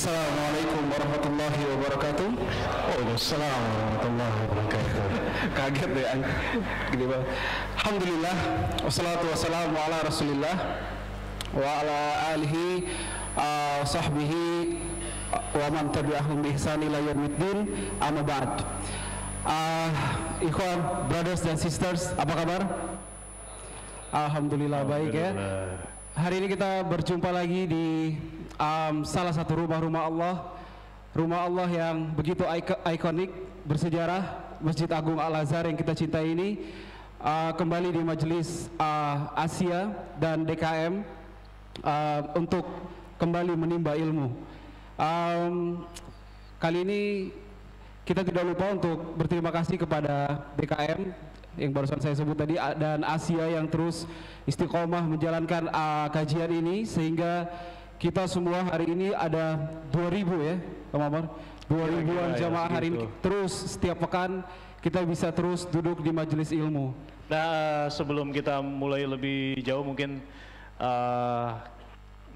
Assalamualaikum warahmatullahi wabarakatuh. Waalaikumsalam warahmatullahi wabarakatuh. Kaget deh, gede banget. Alhamdulillah, wassalatu wassalamu ala rasulillah wa ala alihi sahbihi wa man tabi'ahum bi ihsan ila yaumiddin, amma ba'd. Ikhwan, brothers dan sisters, apa kabar? Alhamdulillah baik ya. Hari ini kita berjumpa lagi di salah satu rumah Allah yang begitu ikonik, bersejarah, Masjid Agung Al-Azhar yang kita cintai ini kembali di Majelis Asia dan DKM untuk kembali menimba ilmu. Kali ini kita tidak lupa untuk berterima kasih kepada DKM yang barusan saya sebut tadi dan Asia yang terus istiqomah menjalankan kajian ini sehingga kita semua hari ini ada 2000 ya, Pak Mamar, 2000-an jamaah hari ini terus setiap pekan kita bisa terus duduk di majelis ilmu. Nah, sebelum kita mulai lebih jauh mungkin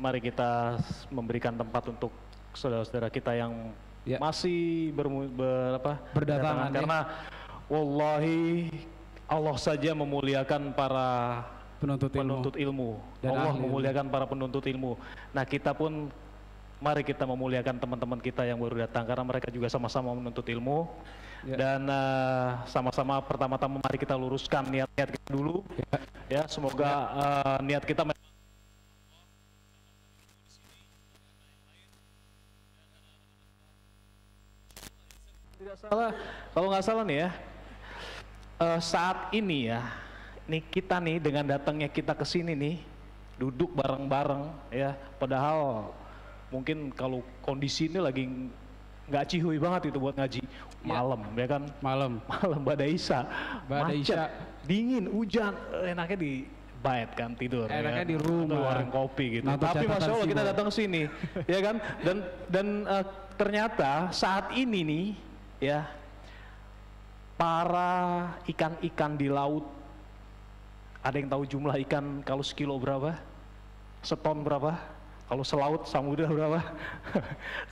mari kita memberikan tempat untuk saudara-saudara kita yang masih berdatangan karena wallahi Allah saja memuliakan para penuntut ilmu. Dan Allah memuliakan para penuntut ilmu. Nah, kita pun mari kita memuliakan teman-teman kita yang baru datang karena mereka juga sama-sama menuntut ilmu. Dan sama-sama pertama-tama mari kita luruskan niat-niat kita dulu. Ya, semoga niat kita tidak salah. Kalau nggak salah nih ya, saat ini ya, nih kita nih dengan datangnya kita ke sini nih, duduk bareng-bareng ya, padahal mungkin kalau kondisi ini lagi nggak cihuy banget itu buat ngaji malam ya kan, malam badai isya, macet, dingin, hujan, enaknya di bait kan tidur, enaknya ya, di rumah, warung kopi gitu. Tapi masya Allah kita datang ke sini, ya kan, dan ternyata saat ini nih ya, para ikan-ikan di laut, ada yang tahu jumlah ikan kalau sekilo berapa? Seton berapa? Kalau selaut samudra berapa?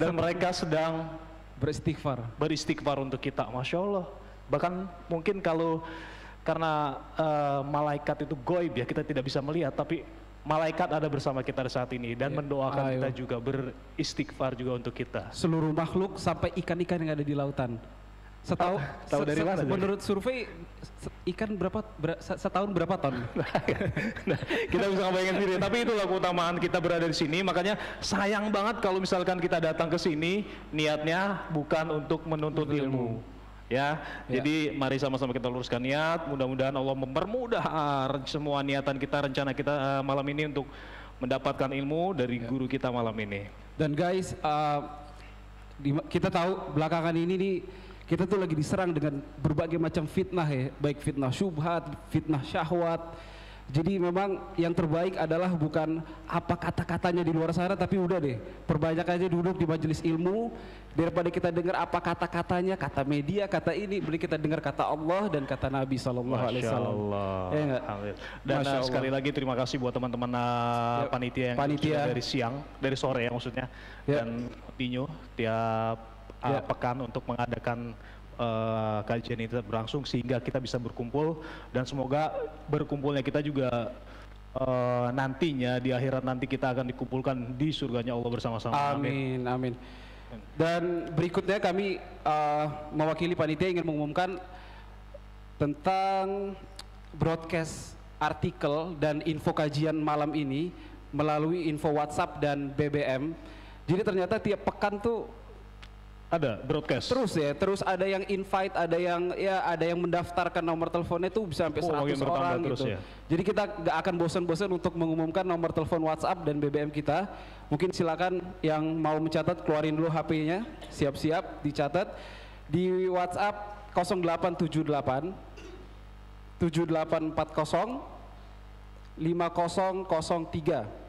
Dan mereka sedang beristighfar untuk kita, masya Allah. Bahkan mungkin kalau karena malaikat itu goib ya, kita tidak bisa melihat, tapi malaikat ada bersama kita saat ini dan mendoakan kita juga, beristighfar juga untuk kita. Seluruh makhluk sampai ikan-ikan yang ada di lautan. Tahu dari mana? Menurut survei ikan setahun berapa ton? Nah, kita bisa bayangin sendiri. Tapi itulah keutamaan kita berada di sini. Makanya sayang banget kalau misalkan kita datang ke sini niatnya bukan untuk menuntut ilmu. Ya, jadi mari sama-sama kita luruskan niat. Mudah-mudahan Allah mempermudah semua niatan kita, rencana kita malam ini untuk mendapatkan ilmu dari guru kita malam ini. Dan guys, kita tahu belakangan ini nih, kita tuh lagi diserang dengan berbagai macam fitnah ya, baik fitnah syubhat, fitnah syahwat. Jadi memang yang terbaik adalah bukan apa kata-katanya di luar sana, tapi udah deh, perbanyak aja duduk di majelis ilmu daripada kita dengar apa kata-katanya, kata media, kata ini, beli kita dengar kata Allah dan kata Nabi SAW. Masya Allah. Dan sekali lagi terima kasih buat teman-teman panitia yang sudah dari sore ya maksudnya, dan Dinyo tiap pekan untuk mengadakan kajian ini tetap berlangsung sehingga kita bisa berkumpul, dan semoga berkumpulnya kita juga nantinya di akhirat nanti kita akan dikumpulkan di surganya Allah bersama-sama. Amin, amin. Dan berikutnya kami mewakili panitia ingin mengumumkan tentang broadcast artikel dan info kajian malam ini melalui info WhatsApp dan BBM. Jadi ternyata tiap pekan tuh ada broadcast terus ada yang invite, ada yang mendaftarkan nomor teleponnya tuh bisa sampai 100 orang gitu ya. Jadi kita gak akan bosan-bosan untuk mengumumkan nomor telepon WhatsApp dan BBM kita. Mungkin silakan yang mau mencatat keluarin dulu HP-nya, siap-siap dicatat di WhatsApp 0878 7840 5003.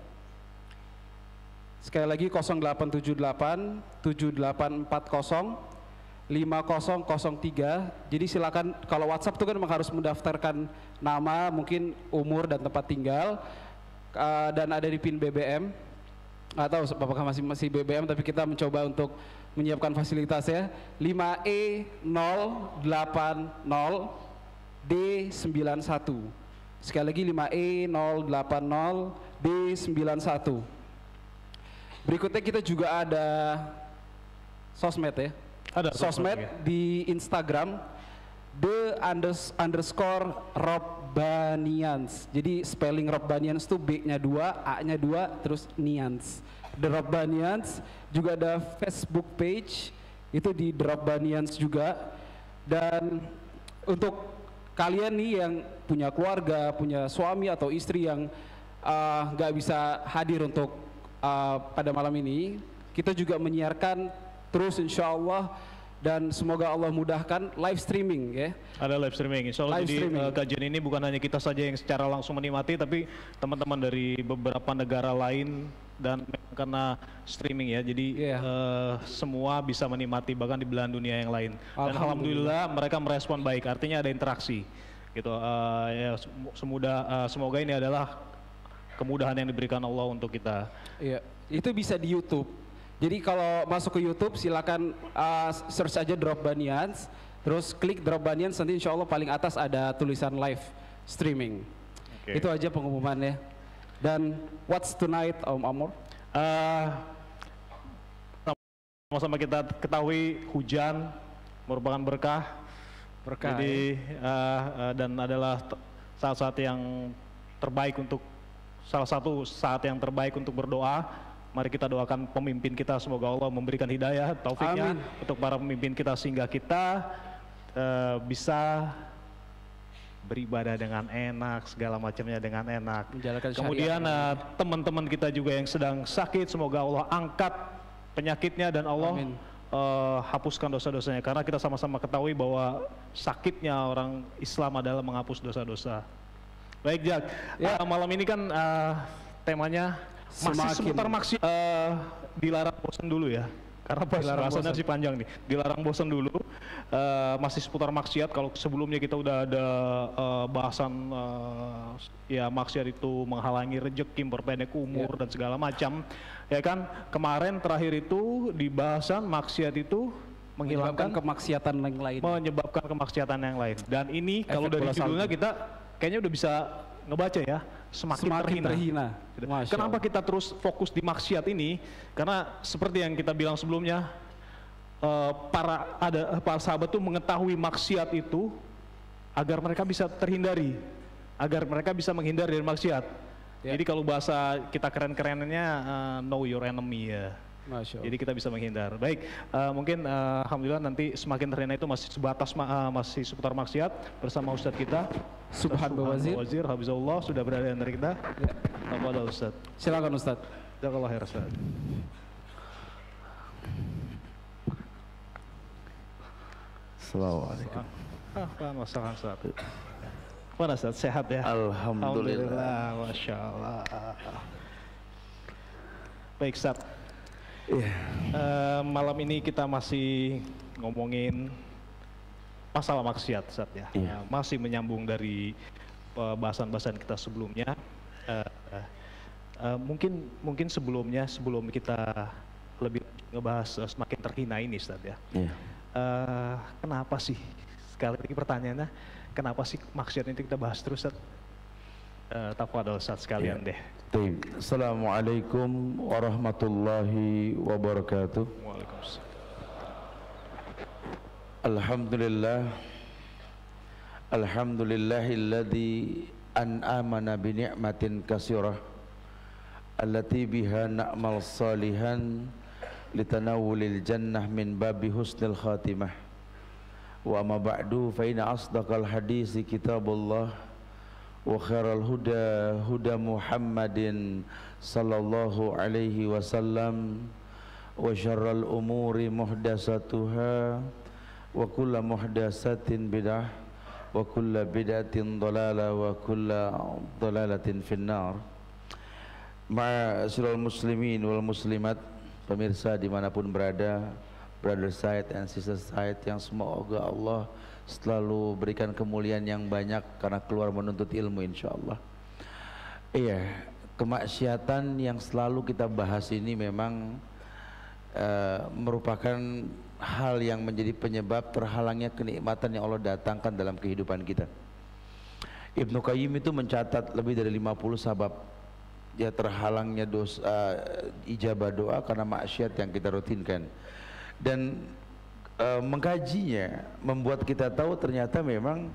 Sekali lagi 0878 7840 5003. Jadi silakan, kalau WhatsApp itu kan memang harus mendaftarkan nama, mungkin umur dan tempat tinggal, dan ada di PIN BBM. nggak tahu apakah masih BBM, tapi kita mencoba untuk menyiapkan fasilitas ya. 5E080D91. Sekali lagi 5E080D91. Berikutnya kita juga ada sosmed ya. Ada sosmed di Instagram _Robbanians. Jadi spelling Robbanians itu B-nya 2, A-nya 2, terus Nians. The Robbanians. Juga ada Facebook page itu di The Robbanians juga. Dan untuk kalian nih yang punya keluarga, punya suami atau istri yang nggak bisa hadir untuk pada malam ini, kita juga menyiarkan terus insya Allah, dan semoga Allah mudahkan live streaming ya. Ada live streaming, insya Allah. Jadi kajian ini bukan hanya kita saja yang secara langsung menikmati, tapi teman-teman dari beberapa negara lain, dan karena streaming ya, jadi semua bisa menikmati bahkan di belahan dunia yang lain. Dan alhamdulillah mereka merespon baik, artinya ada interaksi gitu. Ya, semoga ini adalah kemudahan yang diberikan Allah untuk kita. Iya, itu bisa di YouTube. Jadi kalau masuk ke YouTube silakan search aja Robbanians, terus klik Robbanians, nanti insya Allah paling atas ada tulisan live streaming. Itu aja pengumumannya. Dan what's tonight Om Amor? Sama-sama kita ketahui hujan merupakan berkah. Jadi dan adalah saat-saat yang terbaik untuk, salah satu saat yang terbaik untuk berdoa. Mari kita doakan pemimpin kita, semoga Allah memberikan hidayah, taufiknya untuk para pemimpin kita, sehingga kita bisa beribadah dengan enak, segala macamnya dengan enak. Kemudian teman-teman kita juga yang sedang sakit, semoga Allah angkat penyakitnya dan Allah hapuskan dosa-dosanya. Karena kita sama-sama ketahui bahwa sakitnya orang Islam adalah menghapus dosa-dosa. Baik Jak, malam ini kan temanya masih seputar maksiat. Dilarang bosan dulu ya, karena bahasannya sih panjang nih. Dilarang bosan dulu, masih seputar maksiat. Kalau sebelumnya kita udah ada bahasan ya maksiat itu menghalangi rezeki, memperpendek umur dan segala macam, ya kan. Kemarin terakhir itu di bahasan maksiat itu menghilangkan kemaksiatan yang lain, menyebabkan kemaksiatan yang lain. Dan ini kalau dari judulnya kita kayaknya udah bisa ngebaca ya, semakin terhina. Kenapa kita terus fokus di maksiat ini? Karena seperti yang kita bilang sebelumnya, para sahabat tuh mengetahui maksiat itu agar mereka bisa terhindari, agar mereka bisa menghindar dari maksiat. Jadi kalau bahasa kita keren-kerennya know your enemy ya. Jadi kita bisa menghindar. Baik, mungkin alhamdulillah nanti semakin terhina itu masih sebatas masih seputar maksiat bersama Ustadz kita Subhan Bawazir, Habibullah sudah berada di kita. Kepada Ustadz. Silakan Ustadz. Jazakallah khair Ustadz. Assalamualaikum. Masalah Ustadz. Mana Ustadz, sehat ya? Alhamdulillah. Masya Allah. Baik Ustadz. Malam ini kita masih ngomongin masalah maksiat Ustadz ya. Masih menyambung dari bahasan-bahasan kita sebelumnya. Mungkin sebelum kita lebih ngebahas semakin terhina ini Ustadz ya. Kenapa sih, sekali lagi pertanyaannya, kenapa sih maksiat itu kita bahas terus Ustadz? Tafadhol Ustadz sekalian deh. Assalamualaikum warahmatullahi wabarakatuh. Waalaikumsalam. Alhamdulillahilladzi an'amana bi ni'matin katsirah allati biha na'mal salihan litanawulil jannah min babi husnil khatimah. Wa amma ba'du fa inna asdaqal hadisi kitabullah wa khairal huda huda Muhammadin sallallahu alaihi wasallam wa syarral umuri muhdatsatuha wa kullu muhdatsatin bid'ah wa kullu bid'atin dhalalah wa kullu dhalalatin finnar. Ma'asyiral muslimin wal muslimat, pemirsa dimanapun berada, brother side and sister side, yang semoga Allah selalu berikan kemuliaan yang banyak karena keluar menuntut ilmu insyaallah. kemaksiatan yang selalu kita bahas ini memang merupakan hal yang menjadi penyebab terhalangnya kenikmatan yang Allah datangkan dalam kehidupan kita. Ibnu Qayyim itu mencatat lebih dari 50 sebab ya terhalangnya dosa, ijabah doa karena maksiat yang kita rutinkan. Dan mengkajinya membuat kita tahu ternyata memang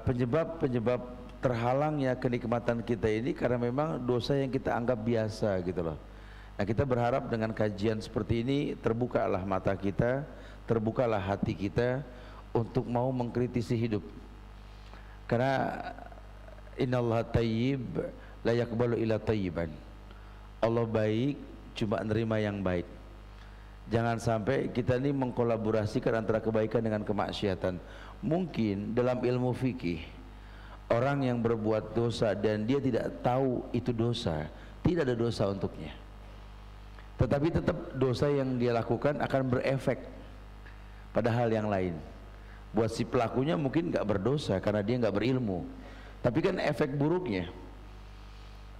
penyebab terhalangnya kenikmatan kita ini karena memang dosa yang kita anggap biasa gitu loh. Nah, kita berharap dengan kajian seperti ini terbukalah mata kita, terbukalah hati kita untuk mau mengkritisi hidup. Karena innallaha thayyib la yaqbalu illa thayyiban. Allah baik, cuma nerima yang baik. Jangan sampai kita ini mengkolaborasikan antara kebaikan dengan kemaksiatan. Mungkin dalam ilmu fikih orang yang berbuat dosa dan dia tidak tahu itu dosa, tidak ada dosa untuknya. Tetapi tetap dosa yang dia lakukan akan berefek pada hal yang lain. Buat si pelakunya mungkin nggak berdosa karena dia nggak berilmu, tapi kan efek buruknya.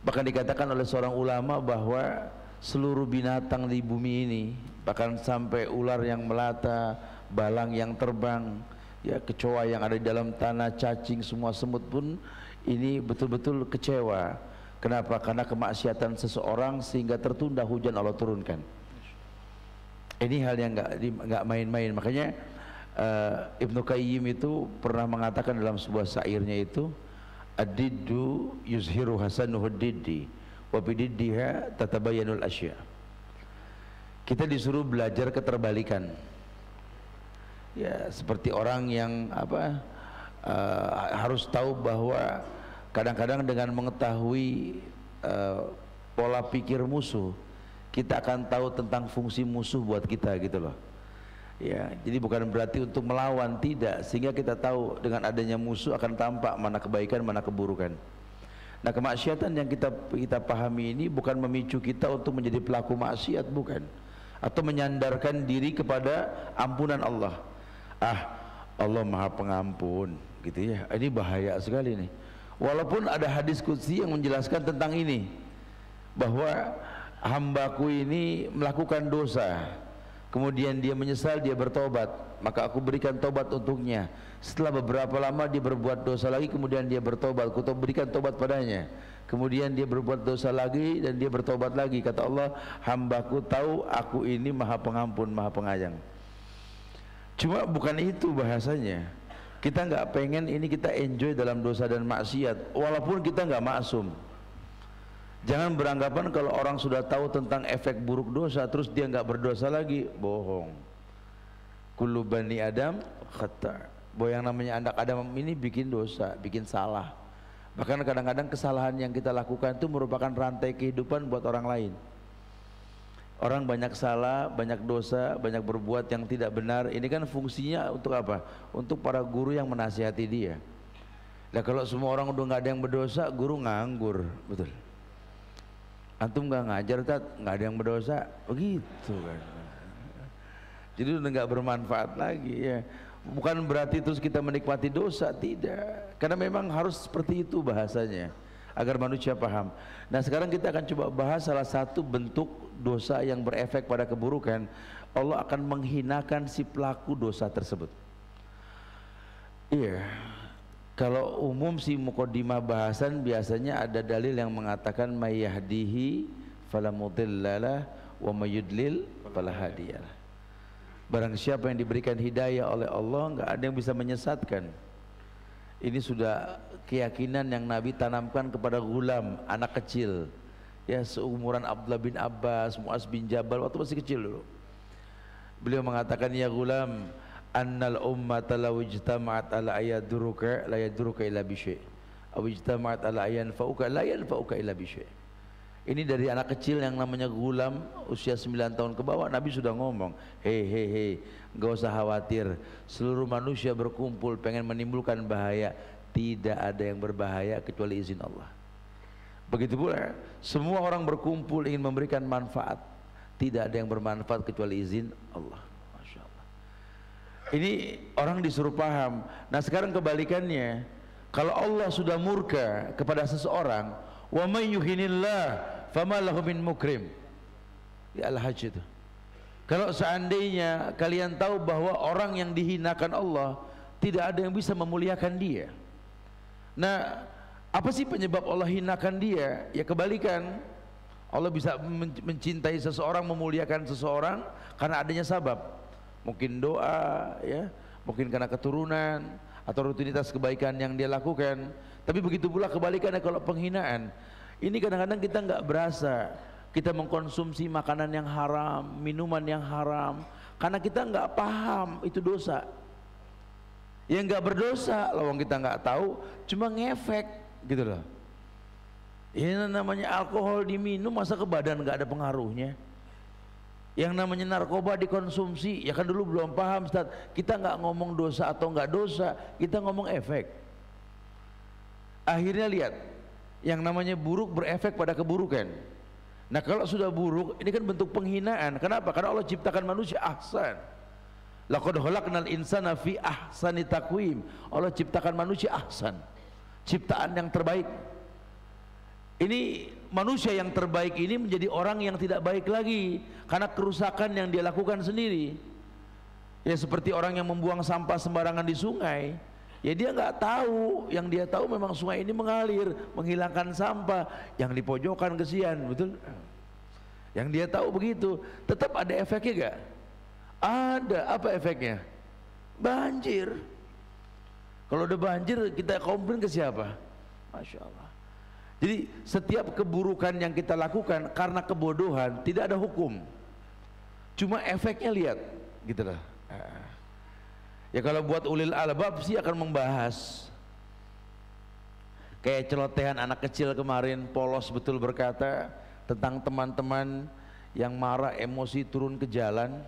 Bahkan dikatakan oleh seorang ulama bahwa seluruh binatang di bumi ini, bahkan sampai ular yang melata, balang yang terbang, ya kecoa yang ada di dalam tanah, cacing, semua semut pun ini betul-betul kecewa. Kenapa? Karena kemaksiatan seseorang sehingga tertunda hujan Allah turunkan. Ini hal yang nggak main-main. Makanya Ibnu Qayyim itu pernah mengatakan dalam sebuah syairnya itu, ad-diddu yuzhiru hasanuhu ad-diddi wa bididdiha tatabayyanul asya. Kita disuruh belajar keterbalikan. Ya, seperti orang yang harus tahu bahwa kadang-kadang dengan mengetahui pola pikir musuh, kita akan tahu tentang fungsi musuh buat kita gitu loh. Ya, jadi bukan berarti untuk melawan, tidak, sehingga kita tahu dengan adanya musuh akan tampak mana kebaikan, mana keburukan. Nah, kemaksiatan yang kita pahami ini bukan memicu kita untuk menjadi pelaku maksiat, bukan, atau menyandarkan diri kepada ampunan Allah. Allah Maha Pengampun gitu ya. Ini bahaya sekali nih. Walaupun ada hadis qudsi yang menjelaskan tentang ini, bahwa hambaku ini melakukan dosa, kemudian dia menyesal, dia bertobat, maka aku berikan tobat untuknya. Setelah beberapa lama dia berbuat dosa lagi, kemudian dia bertobat, aku berikan tobat padanya. Kemudian dia berbuat dosa lagi dan dia bertobat lagi. Kata Allah, hambaku tahu aku ini Maha Pengampun, Maha Penyayang. Cuma bukan itu bahasanya. Kita nggak pengen ini kita enjoy dalam dosa dan maksiat, walaupun kita nggak maksum. Jangan beranggapan kalau orang sudah tahu tentang efek buruk dosa terus dia nggak berdosa lagi, bohong. Kullu bani Adam khata'. Bahwa yang namanya anak Adam ini bikin dosa, bikin salah. Bahkan kadang-kadang kesalahan yang kita lakukan itu merupakan rantai kehidupan buat orang lain. Orang banyak salah, banyak dosa, banyak berbuat yang tidak benar. Ini kan fungsinya untuk apa? Untuk para guru yang menasihati dia. Nah, kalau semua orang udah nggak ada yang berdosa, guru nganggur, betul. Antum nggak ngajar, nggak ada yang berdosa, begitu kan. Jadi udah nggak bermanfaat lagi ya. Bukan berarti terus kita menikmati dosa, tidak. Karena memang harus seperti itu bahasanya, agar manusia paham. Nah, sekarang kita akan coba bahas salah satu bentuk dosa yang berefek pada keburukan. Allah akan menghinakan si pelaku dosa tersebut. Iya. Kalau umum si muqaddimah bahasan biasanya ada dalil yang mengatakan may yahdihi fala mudhillalah wa may yudlil fala hadiyalah. Barang siapa yang diberikan hidayah oleh Allah, enggak ada yang bisa menyesatkan. Ini sudah keyakinan yang Nabi tanamkan kepada gulam, anak kecil, ya seumuran Abdullah bin Abbas, Mu'az bin Jabal waktu masih kecil dulu. Beliau mengatakan, ya gulam, annal ummata law ijtama'at ala ayaduruka la yaduruka illa bi syai', aw ijtama'at ala yanfa'uka la yanfa'uka illa bi syai'. Ini dari anak kecil yang namanya gulam, usia 9 tahun ke bawah. Nabi sudah ngomong, hei, gak usah khawatir, seluruh manusia berkumpul pengen menimbulkan bahaya, tidak ada yang berbahaya kecuali izin Allah. Begitu pula semua orang berkumpul ingin memberikan manfaat, tidak ada yang bermanfaat kecuali izin Allah. Masya Allah. Ini orang disuruh paham. Nah, sekarang kebalikannya, kalau Allah sudah murka kepada seseorang, Wa may yuhinillah fama lahu min mukrim. Ya Al-Hajj itu. Kalau seandainya kalian tahu bahwa orang yang dihinakan Allah tidak ada yang bisa memuliakan dia. Nah, apa sih penyebab Allah hinakan dia? Ya kebalikan. Allah bisa mencintai seseorang, memuliakan seseorang karena adanya sabab. Mungkin doa, ya, mungkin karena keturunan atau rutinitas kebaikan yang dia lakukan. Tapi begitu pula kebalikannya kalau penghinaan. Ini kadang-kadang kita nggak berasa. Kita mengkonsumsi makanan yang haram, minuman yang haram, karena kita nggak paham itu dosa. Yang nggak berdosa, lawang kita nggak tahu, cuma ngefek, gitu loh. Ini namanya alkohol diminum, masa ke badan nggak ada pengaruhnya. Yang namanya narkoba dikonsumsi, ya kan dulu belum paham, Ustaz. Kita nggak ngomong dosa atau nggak dosa, kita ngomong efek. Akhirnya lihat, yang namanya buruk berefek pada keburukan. Nah kalau sudah buruk, ini kan bentuk penghinaan. Kenapa? Karena Allah ciptakan manusia ahsan. Laqad khalaqnal insana fi ahsani taqwim. Allah ciptakan manusia ahsan, ciptaan yang terbaik. Ini manusia yang terbaik ini menjadi orang yang tidak baik lagi karena kerusakan yang dia lakukan sendiri. Ya seperti orang yang membuang sampah sembarangan di sungai. Ya dia nggak tahu, yang dia tahu memang sungai ini mengalir, menghilangkan sampah, yang di pojokan kesian, betul? Yang dia tahu begitu, tetap ada efeknya gak? Ada, apa efeknya? Banjir. Kalau udah banjir kita komplain ke siapa? Masya Allah. Jadi setiap keburukan yang kita lakukan karena kebodohan tidak ada hukum, cuma efeknya lihat, gitu lah. Ya kalau buat ulil albab sih akan membahas. Kayak celotehan anak kecil kemarin, polos betul berkata tentang teman-teman yang marah, emosi turun ke jalan.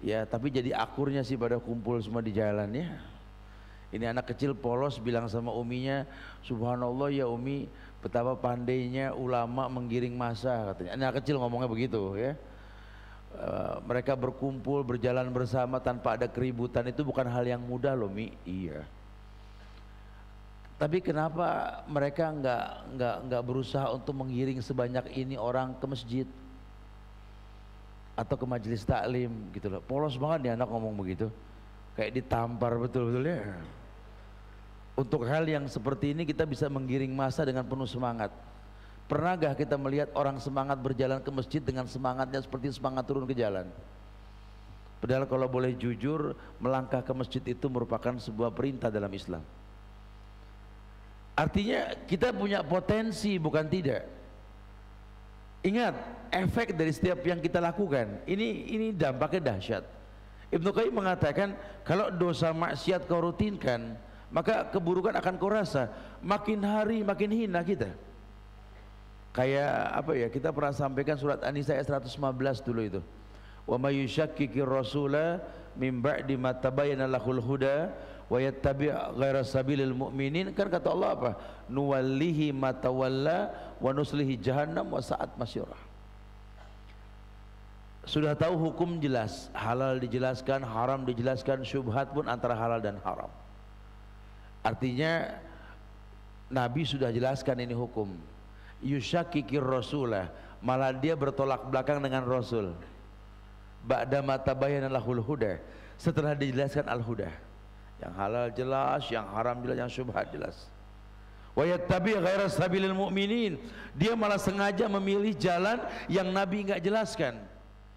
Ya tapi jadi akurnya sih pada kumpul semua di jalan ya. Ini anak kecil polos bilang sama uminya, subhanallah ya umi, betapa pandainya ulama menggiring massa, katanya. Anak kecil ngomongnya begitu ya. Mereka berkumpul berjalan bersama tanpa ada keributan, itu bukan hal yang mudah loh Mi. Iya. Tapi kenapa mereka nggak berusaha untuk menggiring sebanyak ini orang ke masjid atau ke majelis taklim gitu loh. Polos banget nih anak ngomong begitu, kayak ditampar betul-betul ya. Untuk hal yang seperti ini kita bisa menggiring massa dengan penuh semangat. Pernahkah kita melihat orang semangat berjalan ke masjid dengan semangatnya seperti semangat turun ke jalan? Padahal kalau boleh jujur, melangkah ke masjid itu merupakan sebuah perintah dalam Islam. Artinya kita punya potensi, bukan tidak. Ingat, efek dari setiap yang kita lakukan, ini dampaknya dahsyat. Ibnu Qayyim mengatakan, kalau dosa maksiat kau rutinkan, maka keburukan akan kau rasa. Makin hari makin hina kita. Kayak apa ya, kita pernah sampaikan surat An-Nisa ayat 115 dulu itu. Wa may yushakkikir rasula mim ba'di ma tabayyana lahul huda wa yattabi' ghaira sabilil mu'minin, kan kata Allah apa? Nuwallihi ma tawalla wa nuslihi jahannam wa sa'at masyirah. Sudah tahu hukum jelas, halal dijelaskan, haram dijelaskan, syubhat pun antara halal dan haram. Artinya Nabi sudah jelaskan ini hukum. Yusyakikir rasulah, malah dia bertolak belakang dengan Rasul. Ba'da ma tabayyana lahul huda, setelah dijelaskan al-huda, yang halal jelas, yang haram jelas, yang syubhat jelas. Wa yattabi' ghaira sabilil mu'minin, dia malah sengaja memilih jalan yang Nabi enggak jelaskan,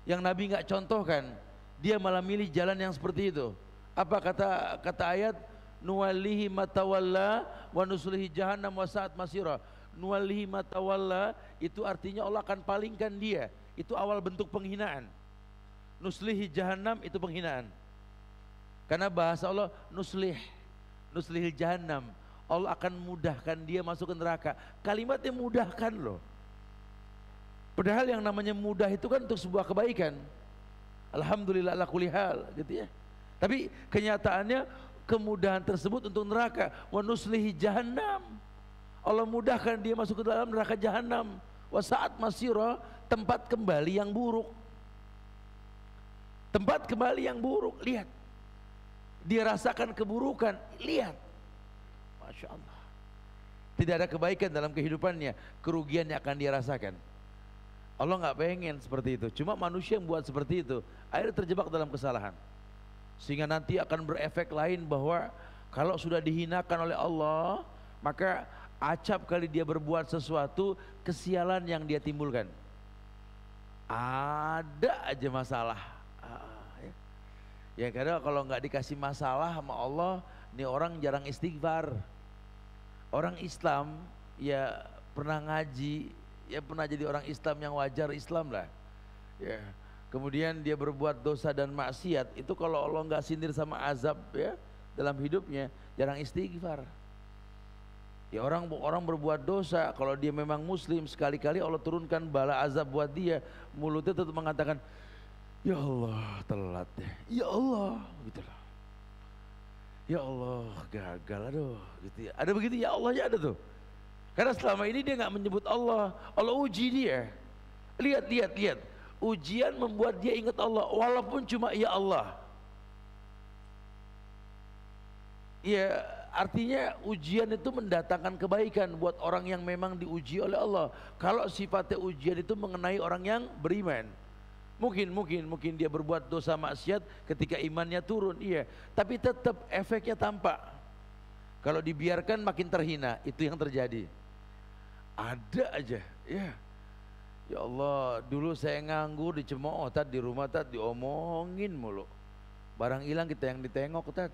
yang Nabi enggak contohkan. Dia malah milih jalan yang seperti itu. Apa kata ayat? Nuwallihi ma tawalla wa nuslihi jahannam wa sa'at masira. Nuwallihi ma tawalla itu artinya Allah akan palingkan dia. Itu awal bentuk penghinaan. Nuslihi jahannam itu penghinaan. Karena bahasa Allah nuslih jahannam, Allah akan mudahkan dia masuk ke neraka. Kalimatnya mudahkan loh. Padahal yang namanya mudah itu kan untuk sebuah kebaikan. Alhamdulillah ala kulli hal gitu ya. Tapi kenyataannya kemudahan tersebut untuk neraka. Wa nuslihi jahannam, Allah mudahkan dia masuk ke dalam neraka jahanam. Wa sa'at masira, tempat kembali yang buruk. Tempat kembali yang buruk, lihat. Dia rasakan keburukan, lihat. Masya Allah. tidak ada kebaikan dalam kehidupannya, kerugian yang akan dia rasakan. Allah nggak pengen seperti itu. Cuma manusia yang buat seperti itu, akhirnya terjebak dalam kesalahan. Sehingga nanti akan berefek lain bahwa kalau sudah dihinakan oleh Allah, maka acap kali dia berbuat sesuatu, kesialan yang dia timbulkan. Ada aja masalah. Ya kadang kalau nggak dikasih masalah sama Allah, nih orang jarang istighfar. Orang Islam ya pernah ngaji, ya pernah jadi orang Islam yang wajar Islam lah. Ya. Kemudian dia berbuat dosa dan maksiat, itu kalau Allah nggak sindir sama azab ya dalam hidupnya, jarang istighfar. Ya orang berbuat dosa, kalau dia memang muslim, sekali-kali Allah turunkan bala azab buat dia, mulutnya tetap mengatakan, ya Allah telat deh, ya Allah gitu loh. Ya Allah gagal, aduh gitu ya. Ada begitu ya Allah ya, ada tuh. Karena selama ini dia nggak menyebut Allah, Allah uji dia. Lihat, ujian membuat dia ingat Allah, walaupun cuma ya Allah. Ya artinya ujian itu mendatangkan kebaikan buat orang yang memang diuji oleh Allah. Kalau sifatnya ujian itu mengenai orang yang beriman, mungkin dia berbuat dosa maksiat ketika imannya turun, iya, tapi tetap efeknya tampak. Kalau dibiarkan makin terhina, itu yang terjadi. Ada aja, ya. Ya Allah, dulu saya nganggur dicemooh, tat di rumah tat diomongin mulu. Barang hilang kita yang ditengok tat.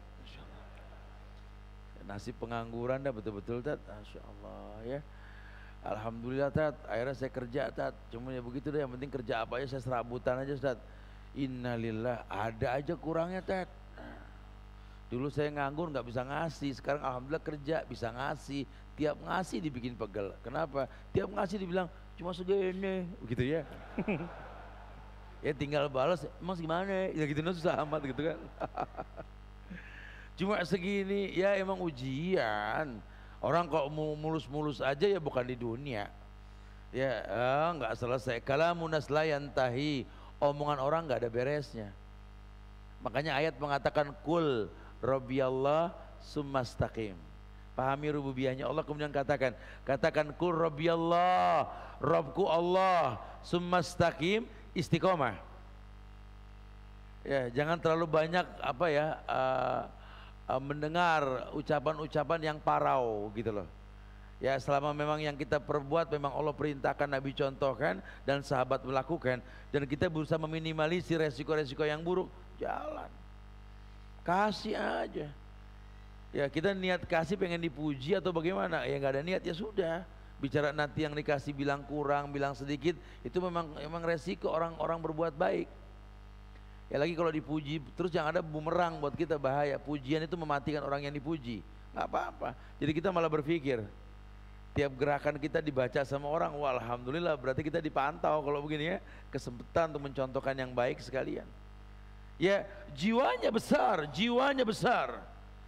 Nasib pengangguran dah betul-betul tat. Masya Allah ya. Alhamdulillah tat, akhirnya saya kerja tat. Cuma ya begitu deh, yang penting kerja apa aja saya serabutan aja tat. Innalillah, ada aja kurangnya tat. Dulu saya nganggur nggak bisa ngasih, sekarang alhamdulillah kerja bisa ngasih. Tiap ngasih dibikin pegel. Kenapa? Tiap ngasih dibilang cuma segini, begitu ya. Ya tinggal balas, emang gimana? Ya gitu susah amat gitu kan. Cuma segini, ya emang ujian. Orang kok mulus-mulus aja ya bukan di dunia. Ya nggak selesai. Kalamun nas la yantahi, omongan orang nggak ada beresnya. Makanya ayat mengatakan kul Rabbiyallah summastaqim. Pahami rububiyahnya Allah, kemudian katakan kul Rabbiyallah, Rabbku Allah, summastaqim, istiqomah. Ya jangan terlalu banyak apa ya. Mendengar ucapan-ucapan yang parau gitu loh. Ya selama memang yang kita perbuat memang Allah perintahkan, Nabi contohkan dan sahabat melakukan, dan kita berusaha meminimalisir resiko-resiko yang buruk, jalan. Kasih aja. Ya kita niat kasih pengen dipuji atau bagaimana? Ya nggak ada niat ya sudah. Bicara nanti yang dikasih bilang kurang, bilang sedikit, itu memang resiko orang-orang berbuat baik. Ya lagi kalau dipuji terus yang ada bumerang buat kita, bahaya. Pujian itu mematikan orang yang dipuji. Nggak apa-apa. Jadi kita malah berpikir tiap gerakan kita dibaca sama orang, wah alhamdulillah berarti kita dipantau kalau begini ya. Kesempatan untuk mencontohkan yang baik sekalian. Ya jiwanya besar.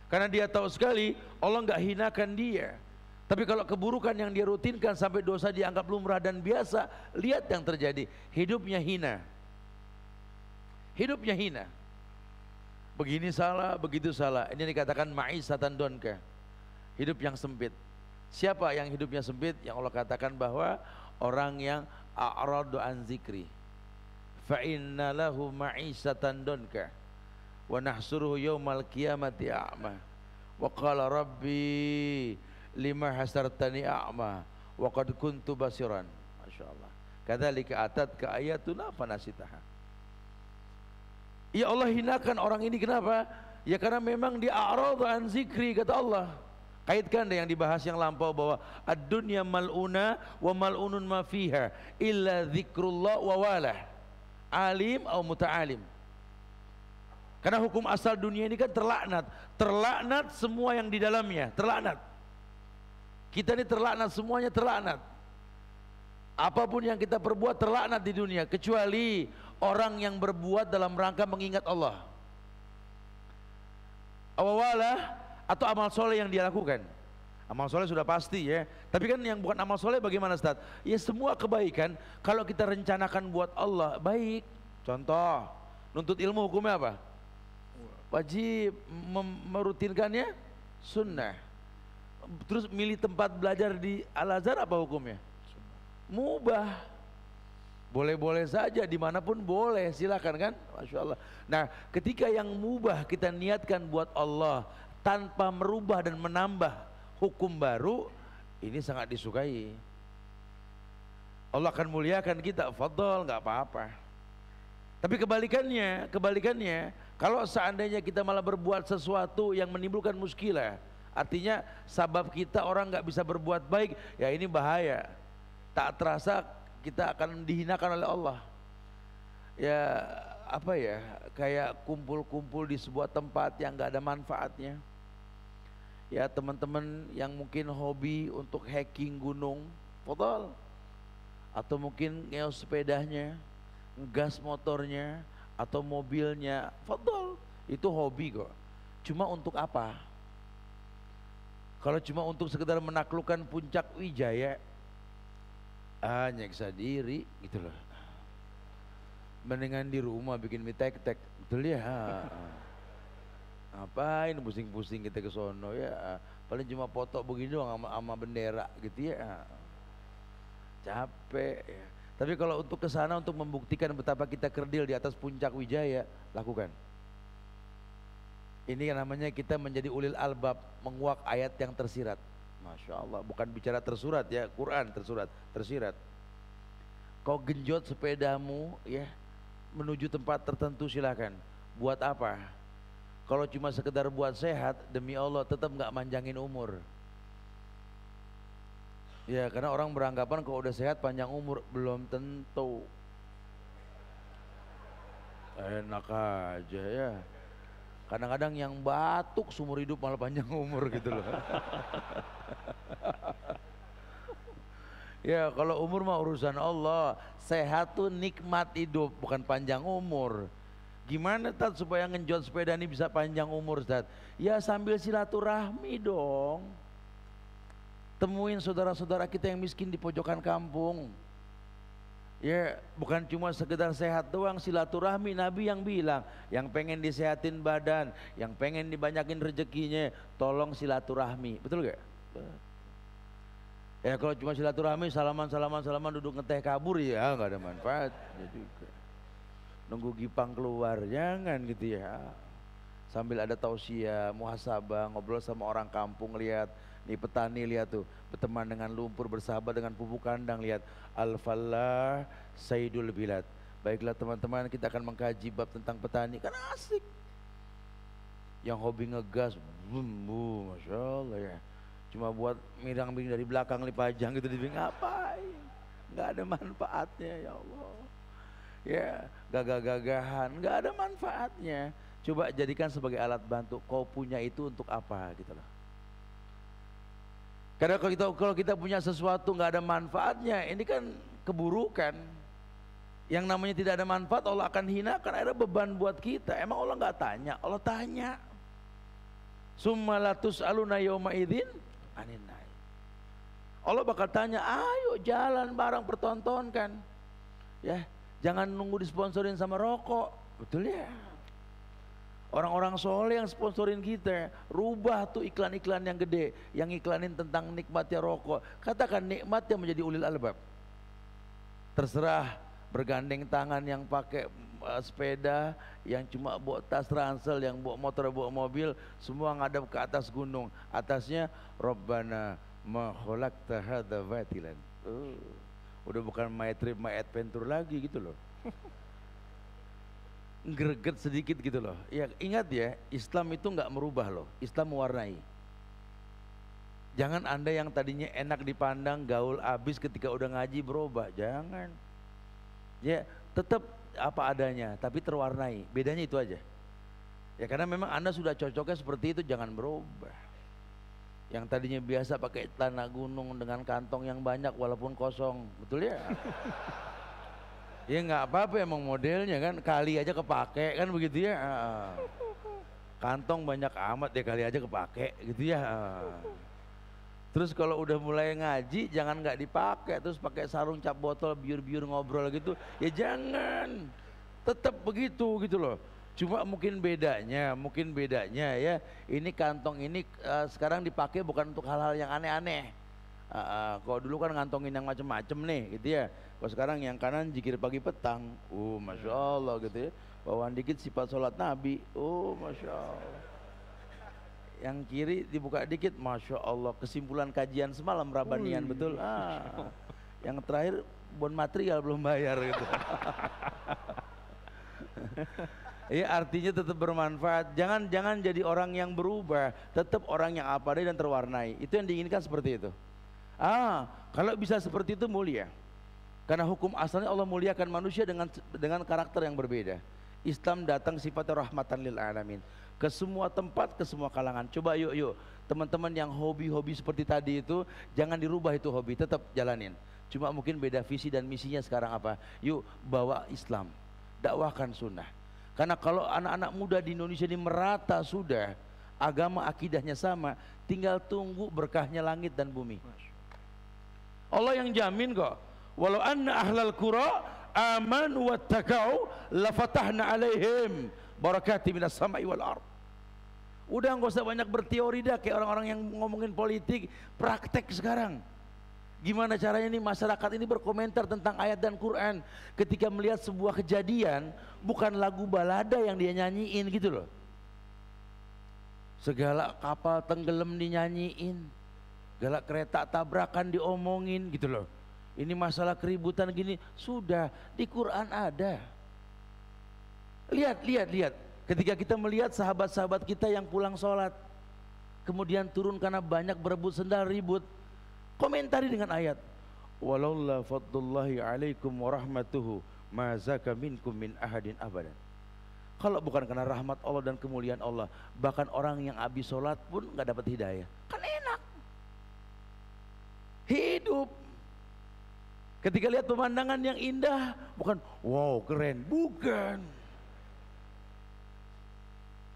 Karena dia tahu sekali Allah nggak hinakan dia. Tapi kalau keburukan yang dia rutinkan sampai dosa dianggap lumrah dan biasa, lihat yang terjadi, hidupnya hina. Hidupnya hina. Begini salah, begitu salah. Ini dikatakan ma'isatan donka. Hidup yang sempit. Siapa yang hidupnya sempit? Yang Allah katakan bahwa orang yang a'radu an zikri. Fa inna lahu ma'isatan donka. Wa nahsuruhu yawmal qiyamati a'ma. Wa qala rabbi lima hasartani a'ma wa qad kuntu basiran. Masyaallah. Kadzalika atatka ayatuna fanasitaha. Ya Allah hinakan orang ini, kenapa? Ya karena memang dia a'radu an zikri, kata Allah. Kaitkan dengan yang dibahas yang lampau bahwa ad-dunya mal'una wa mal'unun ma fiha illa zikrullah wa walah alim atau muta'alim. Karena hukum asal dunia ini kan terlaknat semua yang di dalamnya, terlaknat. Kita ini terlaknat, semuanya terlaknat. Apapun yang kita perbuat terlaknat di dunia, kecuali orang yang berbuat dalam rangka mengingat Allah. Awawalah atau amal soleh yang dia lakukan. Amal soleh sudah pasti ya. Tapi kan yang bukan amal soleh bagaimana Ustaz? Ya semua kebaikan kalau kita rencanakan buat Allah baik. Contoh, nuntut ilmu hukumnya apa? Wajib, merutinkannya sunnah. terus milih tempat belajar di Al-Azhar apa hukumnya? Mubah. Boleh-boleh saja, dimanapun boleh, silakan kan? Masya Allah. Nah, ketika yang mubah kita niatkan buat Allah tanpa merubah dan menambah hukum baru, ini sangat disukai. Allah akan muliakan kita, fadol, nggak apa-apa. Tapi kebalikannya, kalau seandainya kita malah berbuat sesuatu yang menimbulkan muskilah, artinya sabab kita orang nggak bisa berbuat baik, ya ini bahaya. Tak terasa kita akan dihinakan oleh Allah. Ya apa ya, kayak kumpul-kumpul di sebuah tempat yang nggak ada manfaatnya. Ya teman-teman yang mungkin hobi untuk hiking gunung, fadol. Atau mungkin ngeos sepedanya, ngegas motornya, atau mobilnya, fadol. Itu hobi kok. Cuma untuk apa? Kalau cuma untuk sekedar menaklukkan puncak Wijaya, nyeksa diri gitu loh. Mendingan di rumah bikin mie tek-tek, betul ya? Ngapain pusing-pusing kita ke sono ya? Paling cuma foto begini doang sama bendera gitu ya. Capek ya. Tapi kalau untuk ke sana untuk membuktikan betapa kita kerdil di atas puncak Wijaya, lakukan. Ini yang namanya kita menjadi ulil albab, menguak ayat yang tersirat. Masya Allah, bukan bicara tersurat ya, Quran tersirat. Kau genjot sepedamu ya menuju tempat tertentu, silakan. Buat apa? Kalau cuma sekedar buat sehat, demi Allah tetap nggak manjangin umur. Ya karena orang beranggapan kalau udah sehat panjang umur, belum tentu. Enak aja ya. Kadang-kadang yang batuk seumur hidup malah panjang umur gitu loh. Ya kalau umur mah urusan Allah. Sehat tuh nikmat hidup, bukan panjang umur. Gimana Tat supaya ngenjot sepeda ini bisa panjang umur Tat? Ya sambil silaturahmi dong. Temuin saudara-saudara kita yang miskin di pojokan kampung. Ya bukan cuma sekedar sehat doang, silaturahmi. Nabi yang bilang, yang pengen disehatin badan, yang pengen dibanyakin rezekinya, tolong silaturahmi. Betul gak? Ya kalau cuma silaturahmi, salaman duduk ngeteh kabur, ya nggak ada manfaatnya juga. Nunggu gipang keluar, jangan gitu ya. Sambil ada tausiah, muhasabah, ngobrol sama orang kampung, lihat nih petani, lihat tuh berteman dengan lumpur, bersahabat dengan pupuk kandang, lihat al-fallah sayyidul bilad. Baiklah teman-teman, kita akan mengkaji bab tentang petani, kan asik. Yang hobi ngegas, masya Allah ya, cuma buat mirang-miring dari belakang dipajang gitu, ngapain? Nggak ada manfaatnya ya Allah. Ya gagah-gagahan, nggak ada manfaatnya. Coba jadikan sebagai alat bantu. Kau punya itu untuk apa gitu loh. Karena kalau kita punya sesuatu nggak ada manfaatnya, ini kan keburukan. Yang namanya tidak ada manfaat Allah akan hinakan, ada beban buat kita. Emang Allah nggak tanya? Allah tanya. Summa latus aluna yawma idzin anin naim. Allah bakal tanya, ayo jalan bareng pertontonkan. Ya, jangan nunggu disponsorin sama rokok. Betul ya? Orang-orang soleh yang sponsorin kita, rubah tuh iklan-iklan yang gede, yang iklanin tentang nikmatnya rokok. Katakan nikmatnya menjadi ulil albab. Terserah bergandeng tangan yang pakai sepeda, yang cuma bawa tas ransel, yang bawa motor, bawa mobil, semua ngadap ke atas gunung. Atasnya Rabbana ma khalaqta hadza batilan. Udah bukan my trip, my adventure lagi gitu loh. Greget sedikit gitu loh. Ya ingat ya, Islam itu nggak merubah loh, Islam mewarnai. Jangan Anda yang tadinya enak dipandang, gaul abis, ketika udah ngaji berubah, jangan. Ya tetap apa adanya, tapi terwarnai. Bedanya itu aja. Ya karena memang Anda sudah cocoknya seperti itu, jangan berubah. Yang tadinya biasa pakai celana gunung dengan kantong yang banyak walaupun kosong, betul ya? Ya nggak apa-apa emang modelnya kan, kali aja kepake kan begitu ya. Kantong banyak amat ya, kali aja kepake gitu ya. Terus kalau udah mulai ngaji jangan nggak dipakai, terus pakai sarung cap botol biur-biur ngobrol gitu, ya jangan. Tetap begitu gitu loh. Cuma mungkin bedanya ya, ini kantong ini sekarang dipakai bukan untuk hal-hal yang aneh-aneh. Kalau dulu kan ngantongin yang macem-macem nih gitu ya. Kalau sekarang yang kanan zikir pagi petang, masya Allah gitu ya. Bawaan dikit sifat sholat Nabi, masya Allah. Yang kiri dibuka dikit, masya Allah. Kesimpulan kajian semalam Rabanian betul. Yang terakhir bon material belum bayar gitu. Ya artinya tetap bermanfaat. Jangan jadi orang yang berubah, tetap orang yang apa dan terwarnai. Itu yang diinginkan seperti itu. Kalau bisa seperti itu mulia. Karena hukum asalnya Allah muliakan manusia dengan karakter yang berbeda. Islam datang sifatnya rahmatan lil alamin. Ke semua tempat, ke semua kalangan. Coba yuk teman-teman yang hobi-hobi seperti tadi itu, jangan dirubah itu hobi, tetap jalanin. Cuma mungkin beda visi dan misinya sekarang apa? Yuk bawa Islam, dakwahkan sunnah. Karena kalau anak-anak muda di Indonesia ini merata sudah, agama akidahnya sama, tinggal tunggu berkahnya langit dan bumi. Allah yang jamin kok. Walau anna ahlal qura amanu wattaqau lafatahna alaihim barakati minas sama'i wal ard. Udah nggak usah banyak berteori dah kayak orang-orang yang ngomongin politik, praktek sekarang. Gimana caranya nih masyarakat ini berkomentar tentang ayat dan Quran ketika melihat sebuah kejadian, bukan lagu balada yang dia nyanyiin gitu loh. Segala kapal tenggelam dinyanyiin, segala kereta tabrakan diomongin gitu loh. Ini masalah keributan gini, sudah di Quran ada. Lihat. Ketika kita melihat sahabat-sahabat kita yang pulang sholat, kemudian turun karena banyak berebut sendal ribut, komentari dengan ayat walaula fadlullahi alaikum warahmatuhu ma zaka minkum min ahadin abadan. Kalau bukan karena rahmat Allah dan kemuliaan Allah, bahkan orang yang habis sholat pun nggak dapat hidayah. Kan enak hidup. Ketika lihat pemandangan yang indah, bukan wow keren, bukan.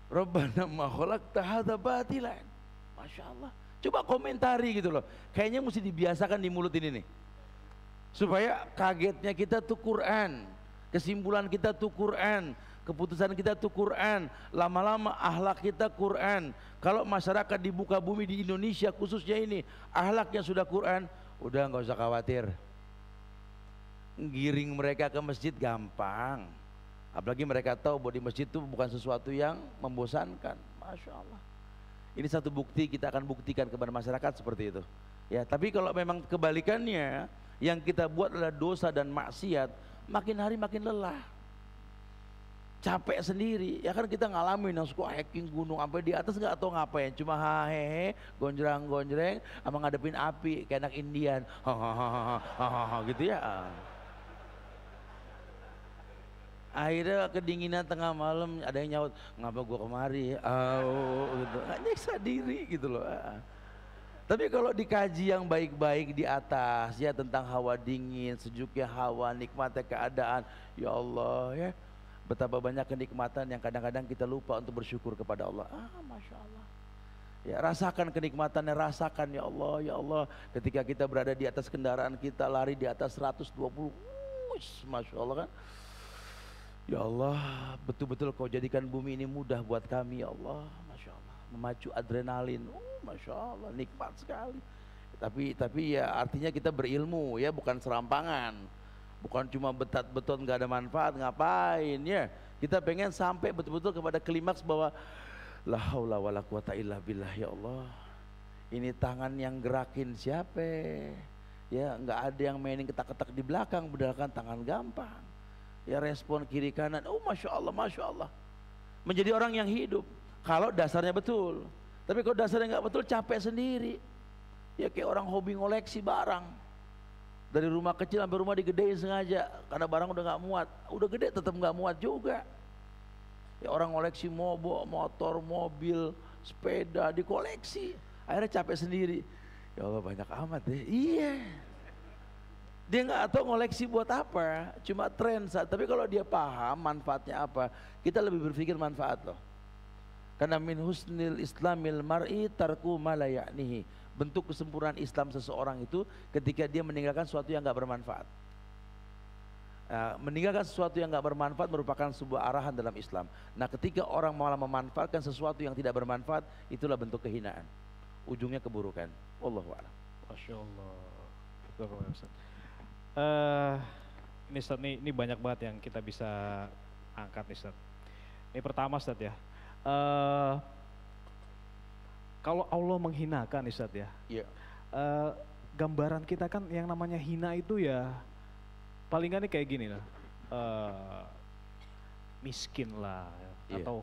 Rabbana ma khalaqta hadza batilan. Masya Allah. Coba komentari gitu loh. Kayaknya mesti dibiasakan di mulut ini nih. Supaya kagetnya kita tuh Quran, kesimpulan kita tuh Quran, keputusan kita tuh Quran, lama-lama akhlak kita Quran. Kalau masyarakat di muka bumi di Indonesia khususnya ini akhlaknya sudah Quran, udah nggak usah khawatir. Giring mereka ke masjid gampang. Apalagi mereka tahu bahwa di masjid itu bukan sesuatu yang membosankan. Masya Allah. Ini satu bukti, kita akan buktikan kepada masyarakat seperti itu. Ya, tapi kalau memang kebalikannya, yang kita buat adalah dosa dan maksiat, makin hari makin lelah. Capek sendiri. Ya kan kita ngalamin yang suka hiking gunung sampai di atas nggak tahu ngapain, cuma hahehe, gonjreng-gonjreng, sama ngadepin api kayak anak Indian. Hahaha gitu ya. Akhirnya kedinginan tengah malam ada yang nyaut, ngapa gua kemari? Gitu. Nggak nyiksa diri gitu loh. Tapi kalau dikaji yang baik-baik di atas ya tentang hawa dingin, sejuknya hawa, nikmatnya keadaan, ya Allah ya, betapa banyak kenikmatan yang kadang-kadang kita lupa untuk bersyukur kepada Allah. Masya Allah. Ya rasakan kenikmatannya, rasakan ya Allah, ketika kita berada di atas kendaraan kita lari di atas 120, Masya Allah kan. Ya Allah, betul-betul kau jadikan bumi ini mudah buat kami ya Allah. Masya Allah, memacu adrenalin, Masya Allah, nikmat sekali. Tapi ya artinya kita berilmu ya, bukan serampangan, bukan cuma betot-betot nggak ada manfaat, ngapain ya. Kita pengen sampai betul-betul kepada klimaks bahwa la haula wala quwata illa billah ya Allah. Ini tangan yang gerakin siapa? Ya nggak ada yang mainin ketak-ketak di belakang, berdasarkan tangan gampang. Ya respon kiri kanan, Masya Allah, Masya Allah. Menjadi orang yang hidup kalau dasarnya betul. Tapi kalau dasarnya nggak betul, capek sendiri. Ya kayak orang hobi ngoleksi barang, dari rumah kecil sampai rumah digedein sengaja karena barang udah nggak muat. Udah gede tetap nggak muat juga. Ya orang ngoleksi motor, mobil, sepeda dikoleksi, akhirnya capek sendiri. Ya Allah banyak amat ya. Iya. Dia nggak tahu ngoleksi buat apa, cuma tren. Tapi kalau dia paham manfaatnya apa, kita lebih berpikir manfaat loh. Karena min husnil islamil mar'i tarku ma la ya'nihi. Bentuk kesempurnaan Islam seseorang itu ketika dia meninggalkan sesuatu yang nggak bermanfaat. Meninggalkan sesuatu yang nggak bermanfaat merupakan sebuah arahan dalam Islam. Nah, ketika orang malah memanfaatkan sesuatu yang tidak bermanfaat, itulah bentuk kehinaan. Ujungnya keburukan. Wallahu a'lam. Masya Allah. Ini Ustaz, ini banyak banget yang kita bisa angkat nih Ustaz. Ini pertama Ustaz ya. Kalau Allah menghinakan Ustaz ya. Iya. Gambaran kita kan yang namanya hina itu ya paling nggak nih kayak gini lah, miskin lah, atau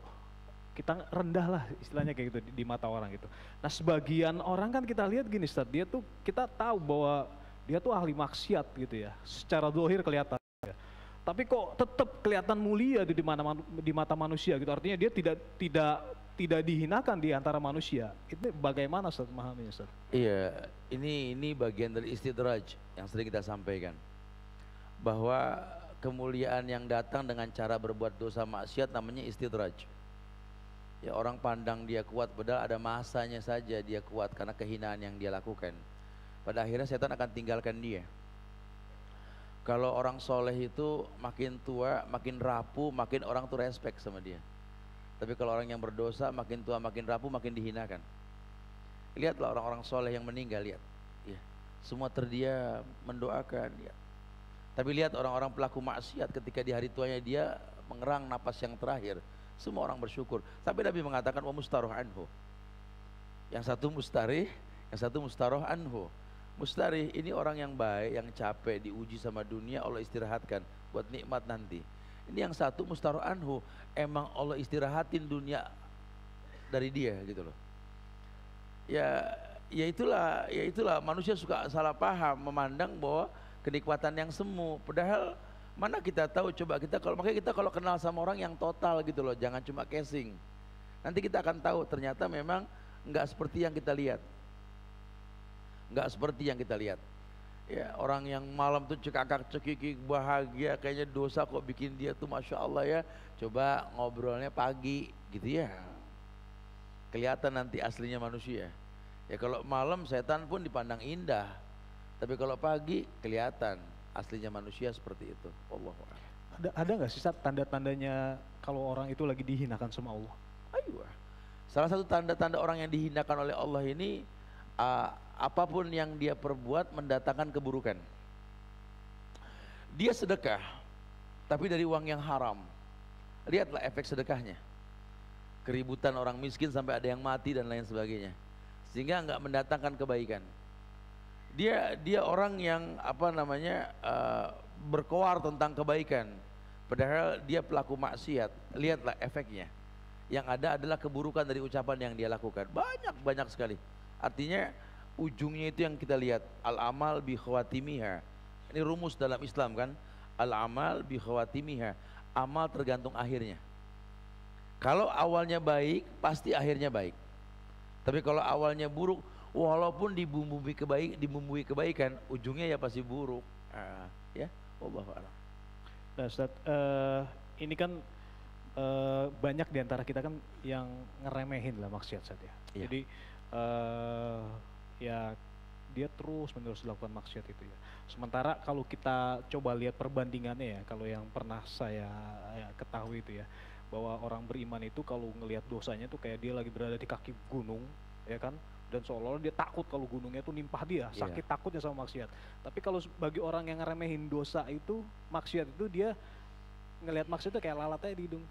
kita rendah lah istilahnya kayak gitu di mata orang gitu. Nah sebagian orang kan kita lihat gini Ustaz, dia tuh kita tahu bahwa dia tuh ahli maksiat gitu ya, secara zahir kelihatan. Ya. Tapi kok tetap kelihatan mulia di mata manusia gitu, artinya dia tidak dihinakan di antara manusia. Itu bagaimana Ustaz memahaminya Ustaz? Iya, ini bagian dari istidraj yang sering kita sampaikan. Bahwa kemuliaan yang datang dengan cara berbuat dosa maksiat namanya istidraj. Ya, orang pandang dia kuat padahal ada masanya saja dia kuat karena kehinaan yang dia lakukan. Pada akhirnya setan akan tinggalkan dia. Kalau orang soleh itu makin tua, makin rapuh, makin orang tuh respect sama dia. Tapi kalau orang yang berdosa makin tua, makin rapuh, makin dihinakan. Lihatlah orang-orang soleh yang meninggal, lihat. Ya, semua terdiam, mendoakan dia. Tapi lihat orang-orang pelaku maksiat ketika di hari tuanya dia mengerang napas yang terakhir, semua orang bersyukur. Tapi Nabi mengatakan wa mustaroh anhu. Yang satu mustarih, yang satu mustaroh anhu. Mustarih ini orang yang baik, yang capek diuji sama dunia, Allah istirahatkan buat nikmat nanti. Ini yang satu mustaroh anhu, emang Allah istirahatin dunia dari dia gitu loh. Ya itulah manusia suka salah paham, memandang bahwa kenikmatan yang semu, padahal mana kita tahu, coba makanya kita kalau kenal sama orang yang total gitu loh, jangan cuma casing. Nanti kita akan tahu ternyata memang nggak seperti yang kita lihat. Nggak seperti yang kita lihat. Ya, orang yang malam tuh cekakak cekikik bahagia, kayaknya dosa kok bikin dia tuh Masya Allah ya. Coba ngobrolnya pagi gitu ya. Kelihatan nanti aslinya manusia. Ya kalau malam setan pun dipandang indah. Tapi kalau pagi kelihatan aslinya manusia seperti itu. Wallahu a'lam. Ada nggak sih tanda-tandanya kalau orang itu lagi dihinakan sama Allah? Ayo. Salah satu tanda-tanda orang yang dihinakan oleh Allah ini, apapun yang dia perbuat mendatangkan keburukan. Dia sedekah, tapi dari uang yang haram. Lihatlah efek sedekahnya. Keributan orang miskin sampai ada yang mati dan lain sebagainya. Sehingga nggak mendatangkan kebaikan. Dia orang yang berkoar tentang kebaikan, padahal dia pelaku maksiat. Lihatlah efeknya. Yang ada adalah keburukan dari ucapan yang dia lakukan. Banyak sekali. Artinya ujungnya itu yang kita lihat. Al-amal bi khawatimiha. Ini rumus dalam Islam kan. Al-amal bi khawatimiha. Amal tergantung akhirnya. Kalau awalnya baik, pasti akhirnya baik. Tapi kalau awalnya buruk, walaupun dibumbui kebaikan, ujungnya ya pasti buruk. Ya, wallahu a'lam. Nah, Ustaz, ini kan banyak diantara kita kan yang ngeremehin lah maksiat Ustaz ya. Iya. Jadi ya dia terus menerus melakukan maksiat itu ya. Sementara kalau kita coba lihat perbandingannya ya, kalau yang pernah saya ketahui itu ya, bahwa orang beriman itu kalau ngelihat dosanya tuh kayak dia lagi berada di kaki gunung, ya kan? Dan seolah-olah dia takut kalau gunungnya itu nimpah dia, sakit takutnya sama maksiat. Tapi kalau bagi orang yang ngeremehin dosa itu, maksiat itu, dia ngelihat maksiat itu kayak lalatnya di hidung.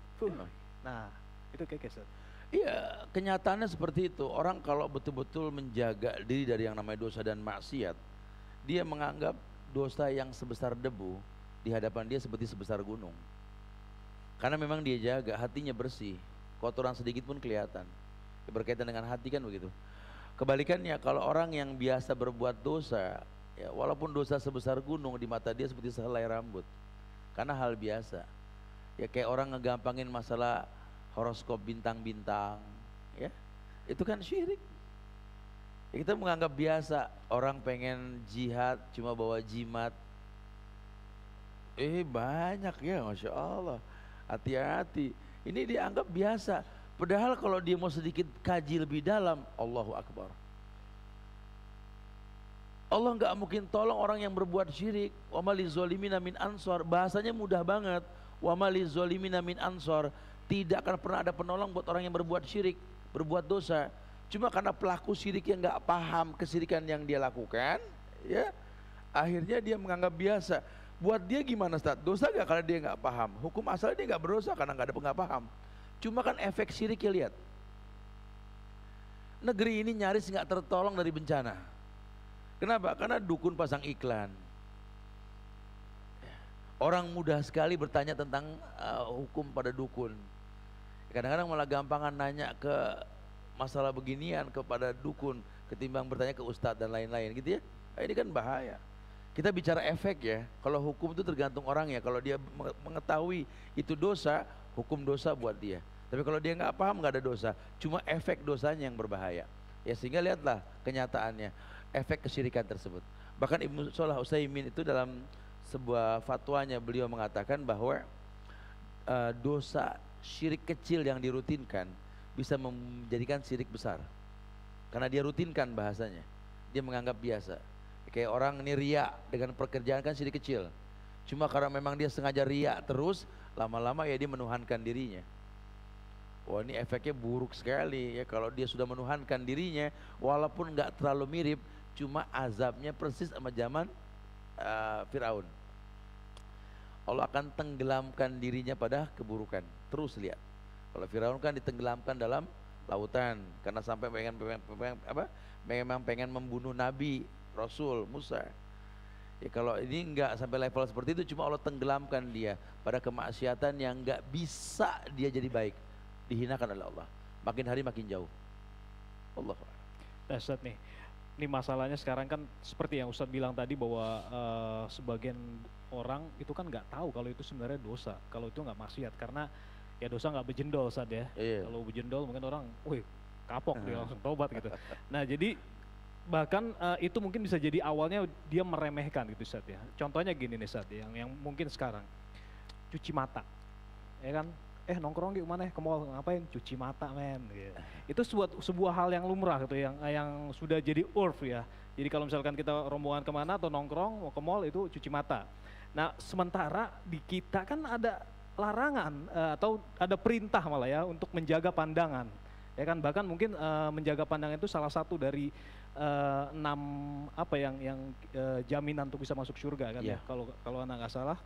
Nah, itu kayak Ustaz. Iya, kenyataannya seperti itu. Orang kalau betul-betul menjaga diri dari yang namanya dosa dan maksiat, dia menganggap dosa yang sebesar debu di hadapan dia seperti sebesar gunung. Karena memang dia jaga, hatinya bersih, kotoran sedikit pun kelihatan. Berkaitan dengan hati kan begitu. Kebalikannya kalau orang yang biasa berbuat dosa, ya walaupun dosa sebesar gunung di mata dia seperti sehelai rambut. Karena hal biasa. Ya kayak orang ngegampangin masalah horoskop bintang-bintang, ya. Itu kan syirik. Ya, kita menganggap biasa, orang pengen jihad cuma bawa jimat. Banyak ya, Masya Allah. Hati-hati, ini dianggap biasa. Padahal kalau dia mau sedikit kaji lebih dalam, Allahu Akbar. Allah nggak mungkin tolong orang yang berbuat syirik. Wa mali zolimina min ansor. Bahasanya mudah banget. Wa mali zolimina min ansor. Tidak akan pernah ada penolong buat orang yang berbuat syirik, berbuat dosa. Cuma karena pelaku syirik yang nggak paham kesyirikan yang dia lakukan, ya, akhirnya dia menganggap biasa. Buat dia gimana, Ustaz? Dosa nggak karena dia nggak paham? Hukum asalnya dia nggak berdosa karena nggak paham. Cuma kan efek syiriknya, lihat. Negeri ini nyaris nggak tertolong dari bencana. Kenapa? Karena dukun pasang iklan. Orang mudah sekali bertanya tentang hukum pada dukun. Kadang-kadang malah gampangan nanya ke masalah beginian kepada dukun ketimbang bertanya ke ustadz dan lain-lain gitu ya. Ini kan bahaya. Kita bicara efek ya. Kalau hukum itu tergantung orang ya. Kalau dia mengetahui itu dosa, hukum dosa buat dia. Tapi kalau dia nggak paham, nggak ada dosa. Cuma efek dosanya yang berbahaya. Ya sehingga lihatlah kenyataannya. Efek kesyirikan tersebut. Bahkan Ibnu Shalih Utsaimin itu dalam sebuah fatwanya beliau mengatakan bahwa dosa syirik kecil yang dirutinkan bisa menjadikan syirik besar. Karena dia rutinkan bahasanya. Dia menganggap biasa. Kayak orang ini riya dengan pekerjaan kan syirik kecil. Cuma karena memang dia sengaja riya terus, lama-lama ya dia menuhankan dirinya. Wah, ini efeknya buruk sekali ya kalau dia sudah menuhankan dirinya, walaupun nggak terlalu mirip. Cuma azabnya persis sama zaman Firaun. Allah akan tenggelamkan dirinya pada keburukan. Terus lihat, kalau Firaun kan ditenggelamkan dalam lautan karena sampai memang pengen membunuh Nabi Rasul Musa. Ya kalau ini enggak sampai level seperti itu, cuma Allah tenggelamkan dia pada kemaksiatan yang enggak bisa dia jadi baik, dihinakan oleh Allah. Makin hari makin jauh. Allah. Ustaz nih. Ini masalahnya sekarang kan seperti yang Ustadz bilang tadi bahwa sebagian orang itu kan nggak tahu kalau itu sebenarnya dosa, kalau itu nggak maksiat karena ya dosa nggak bejendol Ustadz ya. Iya. Kalau bejendol mungkin orang, wih kapok dia langsung tobat gitu. Nah jadi bahkan itu mungkin bisa jadi awalnya dia meremehkan gitu Ustadz ya. Contohnya gini nih Ustadz yang mungkin sekarang cuci mata, ya kan? Nongkrong gimana ke mall ngapain, cuci mata men gitu. Itu sebuah hal yang lumrah gitu yang sudah jadi urf ya. Jadi kalau misalkan kita rombongan kemana atau nongkrong mau ke mall itu cuci mata. Nah sementara di kita kan ada larangan atau ada perintah malah ya untuk menjaga pandangan ya kan, bahkan mungkin menjaga pandangan itu salah satu dari 6 apa yang jaminan untuk bisa masuk surga kan ya kalau anak nggak salah.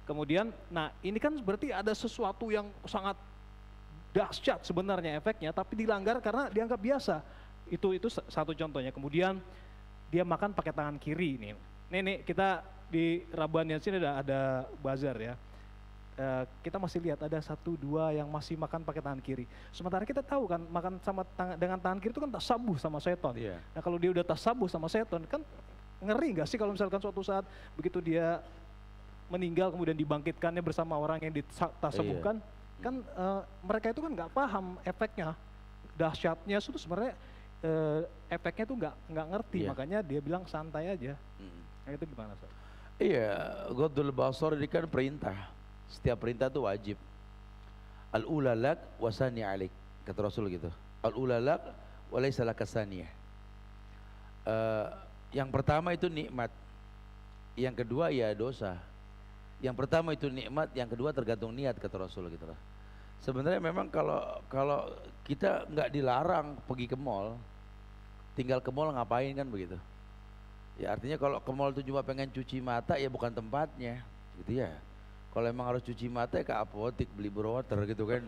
Kemudian, nah ini kan berarti ada sesuatu yang sangat dahsyat sebenarnya efeknya, tapi dilanggar karena dianggap biasa. Itu satu contohnya. Kemudian dia makan pakai tangan kiri nih. Nih kita di Rabbanian sini ada bazar ya. Kita masih lihat ada 1-2 yang masih makan pakai tangan kiri. Sementara kita tahu kan makan dengan tangan kiri itu kan tasabuh sama setan. Yeah. Nah kalau dia udah tasabuh sama setan kan ngeri nggak sih kalau misalkan suatu saat begitu dia meninggal kemudian dibangkitkannya bersama orang yang ditasabuhkan, kan mereka itu kan nggak paham efeknya, dahsyatnya itu sebenarnya efeknya itu nggak ngerti, makanya dia bilang santai aja. Nah, itu gimana Ustaz? Iya, Ghaddul Basar ini kan perintah, setiap perintah itu wajib. Al-ulalak wasani alik, kata Rasul gitu. Al-ulalak walaysa laka saniyah. Yang pertama itu nikmat, yang kedua ya dosa. Yang pertama itu nikmat, yang kedua tergantung niat, kata Rasul gitu lah. Sebenarnya memang kalau kita nggak dilarang pergi ke mall, tinggal ke mall ngapain kan begitu. Ya artinya kalau ke mall itu cuma pengen cuci mata ya bukan tempatnya, gitu ya. Kalau emang harus cuci mata ya ke apotik beli browater gitu kan.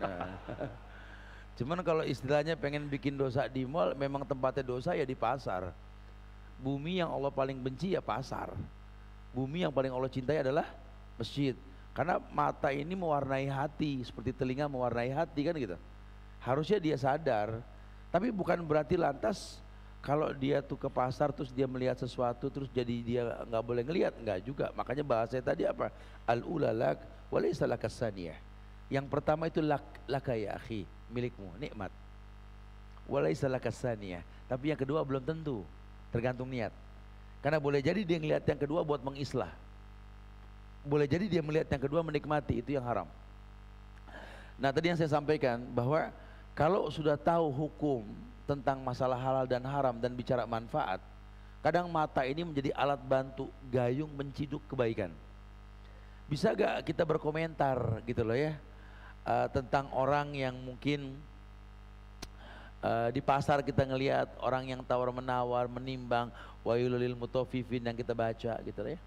Cuman kalau istilahnya pengen bikin dosa di mall, memang tempatnya dosa ya di pasar. Bumi yang Allah paling benci ya pasar. Bumi yang paling Allah cintai adalah masjid. Karena mata ini mewarnai hati, seperti telinga mewarnai hati kan gitu. Harusnya dia sadar, tapi bukan berarti lantas kalau dia tuh ke pasar terus dia melihat sesuatu terus jadi dia nggak boleh ngelihat, nggak juga. Makanya bahasa tadi apa? Al-ulalak walaysa laka saniyah. Yang pertama itu laka ya akhi, milikmu, nikmat. Walaysa laka saniyah. Tapi yang kedua belum tentu, tergantung niat. Karena boleh jadi dia ngelihat yang kedua buat mengislah. Boleh jadi dia melihat yang kedua menikmati, itu yang haram. Nah tadi yang saya sampaikan bahwa kalau sudah tahu hukum tentang masalah halal dan haram dan bicara manfaat, Kadang mata ini menjadi alat bantu gayung menciduk kebaikan. Bisa gak kita berkomentar gitu loh ya, tentang orang yang mungkin di pasar kita ngelihat orang yang tawar menawar, menimbang, wailul lil mutaffifin yang kita baca gitu loh ya.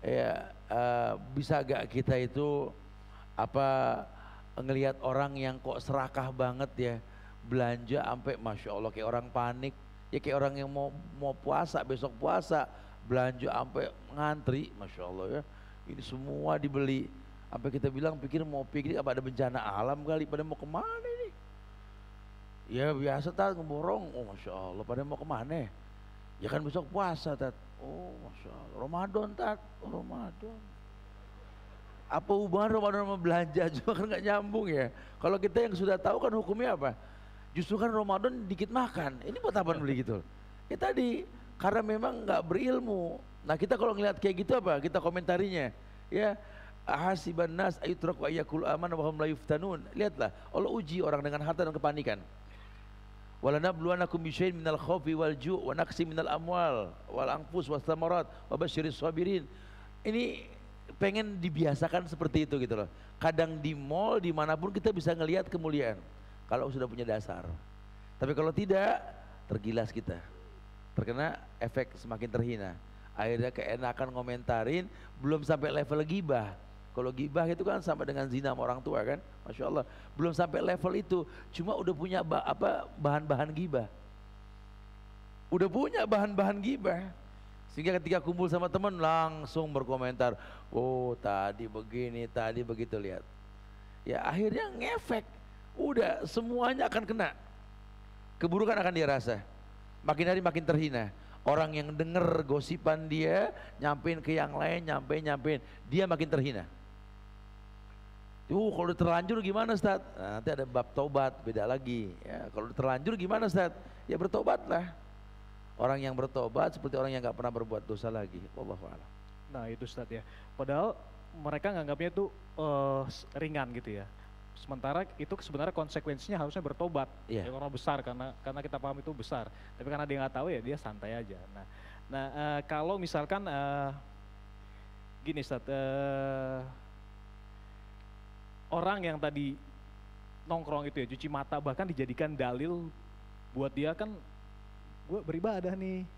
Ya, bisa gak kita itu ngelihat orang yang kok serakah banget ya, belanja sampai masya Allah kayak orang panik, ya kayak orang yang mau puasa, besok puasa belanja sampai ngantri, masya Allah ya, ini semua dibeli, sampai kita bilang pikir mau pikir apa ada bencana alam kali, pada mau kemana ini? Ya biasa tat ngeborong, oh masya Allah, pada mau kemana? Ya kan besok puasa tat, oh masya Allah, Ramadan tat, oh, Ramadan. Apa hubungan Ramadan sama belanja juga kan nggak nyambung ya. Kalau kita yang sudah tahu kan hukumnya apa? Justru kan Ramadan dikit makan. Ini buat apa beli gitu? Ya tadi karena memang nggak berilmu. Nah kita kalau ngelihat kayak gitu apa? Kita komentarinya ya. Ahasiban nas ayutraku ayyakulu aman wa hum la yuftanun. Lihatlah Allah uji orang dengan harta dan kepanikan. Walanabluwanakum bisyai'in minal khaufi wal ju' wa naqsi minal amwal wal anfus was thamarat wa basyiris sabirin. Ini pengen dibiasakan seperti itu gitu loh. Kadang di mall dimanapun kita bisa ngelihat kemuliaan kalau sudah punya dasar. Tapi kalau tidak, tergilas kita, terkena efek semakin terhina. Akhirnya keenakan ngomentarin, belum sampai level gibah. Kalau gibah itu kan sampai dengan zina sama orang tua kan, masya Allah. Belum sampai level itu, cuma udah punya bahan-bahan gibah. Udah punya bahan-bahan gibah. Sehingga ketika kumpul sama teman langsung berkomentar, oh tadi begini, tadi begitu, lihat. Ya akhirnya ngefek, udah semuanya akan kena. Keburukan akan dia rasa, makin hari makin terhina. Orang yang denger gosipan dia, nyampein ke yang lain, nyampein, dia makin terhina. Kalau udah terlanjur gimana Ustaz? Nah, nanti ada bab taubat, beda lagi. Ya, kalau udah terlanjur gimana Ustaz? Ya bertobatlah. Orang yang bertobat seperti orang yang nggak pernah berbuat dosa lagi. Wallahu a'lam. Nah itu Ustaz ya. Padahal mereka nganggapnya itu ringan gitu ya. Sementara itu sebenarnya konsekuensinya harusnya bertobat. Yeah. Ya, orang besar karena kita paham itu besar. Tapi karena dia nggak tahu ya dia santai aja. Nah kalau misalkan gini Ustaz, orang yang tadi nongkrong itu ya cuci mata bahkan dijadikan dalil buat dia kan, gue beribadah nih,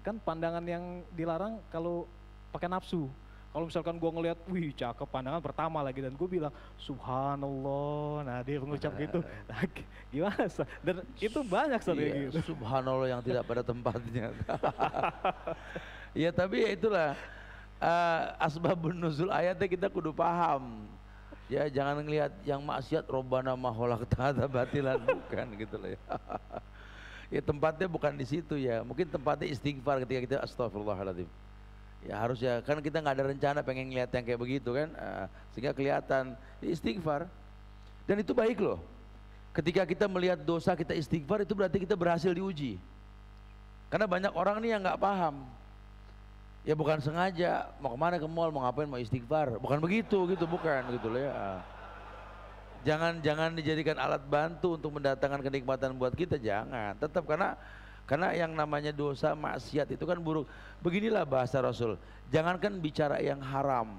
kan pandangan yang dilarang kalau pakai nafsu. Kalau misalkan gue ngelihat, wih cakep, pandangan pertama lagi, dan gue bilang subhanallah, nah dia mengucap gitu, nah, gimana? Dan itu banyak kayak gitu. Subhanallah yang tidak pada tempatnya. Ya tapi ya itulah asbabun nuzul ayatnya kita kudu paham. Ya jangan ngelihat yang maksiat robbana ma khalaqta batilan, bukan gitu loh ya. Ya tempatnya bukan di situ ya, mungkin tempatnya istighfar ketika kita astagfirullahaladzim. Ya harus ya, kan kita nggak ada rencana pengen ngeliat yang kayak begitu kan, sehingga kelihatan ya istighfar. Dan itu baik loh, ketika kita melihat dosa kita istighfar itu berarti kita berhasil diuji. Karena banyak orang nih yang nggak paham, ya bukan sengaja mau kemana ke mall, mau ngapain, mau istighfar, bukan begitu gitu, bukan gitu loh ya. Jangan dijadikan alat bantu untuk mendatangkan kenikmatan buat kita, jangan. Tetap karena yang namanya dosa maksiat itu kan buruk. Beginilah bahasa Rasul, jangankan bicara yang haram,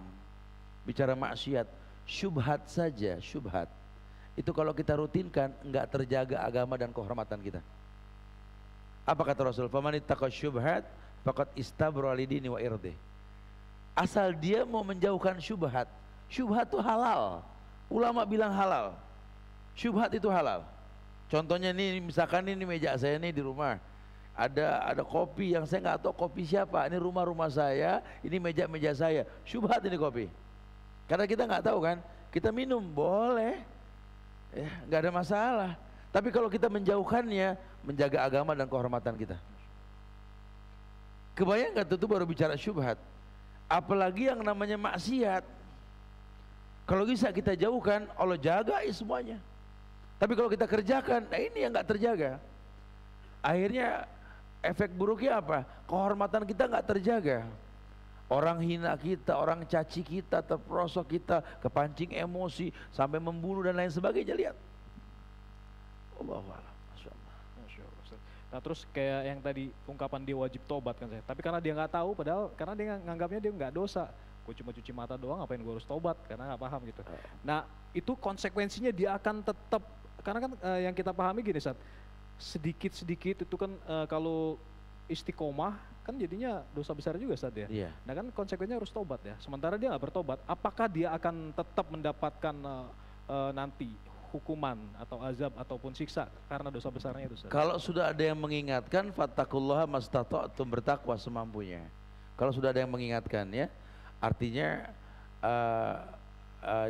bicara maksiat, syubhat saja, syubhat itu kalau kita rutinkan enggak terjaga agama dan kehormatan kita. Apa kata Rasul? Faman ittaqa syubhat faqad istabra lidini wa irdih. Asal dia mau menjauhkan syubhat, syubhat itu halal. Ulama bilang halal, syubhat itu halal. Contohnya nih, misalkan ini meja saya nih di rumah, ada kopi yang saya nggak tahu kopi siapa. Ini rumah saya, ini meja saya, syubhat ini kopi. Karena kita nggak tahu kan, kita minum boleh, ya nggak ada masalah. Tapi kalau kita menjauhkannya, menjaga agama dan kehormatan kita. Kebayang nggak tuh baru bicara syubhat, apalagi yang namanya maksiat. Kalau bisa kita jauhkan, Allah jaga semuanya. Tapi kalau kita kerjakan, nah ini yang nggak terjaga. Akhirnya efek buruknya apa? Kehormatan kita nggak terjaga. Orang hina kita, orang caci kita, terperosok kita, kepancing emosi, sampai membunuh dan lain sebagainya. Lihat. Allahu a'lam. Masya Allah. Nah terus kayak yang tadi ungkapan dia wajib tobat kan saya. Tapi karena dia nggak tahu, padahal karena dia nganggapnya dia nggak dosa. Gue cuma cuci mata doang, ngapain gue harus tobat? Karena nggak paham gitu. Nah itu konsekuensinya dia akan tetap, karena kan yang kita pahami gini Sat, sedikit-sedikit itu kan kalau istiqomah kan jadinya dosa besar juga Sat ya. Iya. Nah kan konsekuensinya harus tobat ya. Sementara dia nggak bertobat, apakah dia akan tetap mendapatkan nanti hukuman atau azab ataupun siksa karena dosa besarnya itu? Kalau sudah ada yang mengingatkan, fattaqullaha mastata'tum, bertakwa semampunya. Kalau sudah ada yang mengingatkan ya, artinya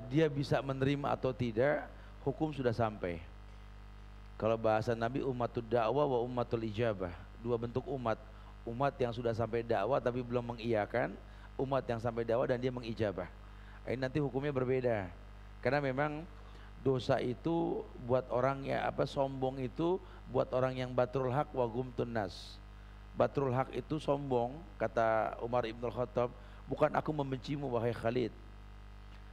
dia bisa menerima atau tidak, hukum sudah sampai. Kalau bahasa Nabi, ummatud dakwah wa ummatul ijabah, dua bentuk umat. Umat yang sudah sampai dakwah tapi belum mengiyakan, umat yang sampai dakwah dan dia mengijabah. Ini nanti hukumnya berbeda. Karena memang dosa itu buat orang yang sombong itu buat orang yang batrul haq wa gumtun nas. Batrul haq itu sombong, kata Umar ibn Khattab, bukan aku membencimu wahai Khalid,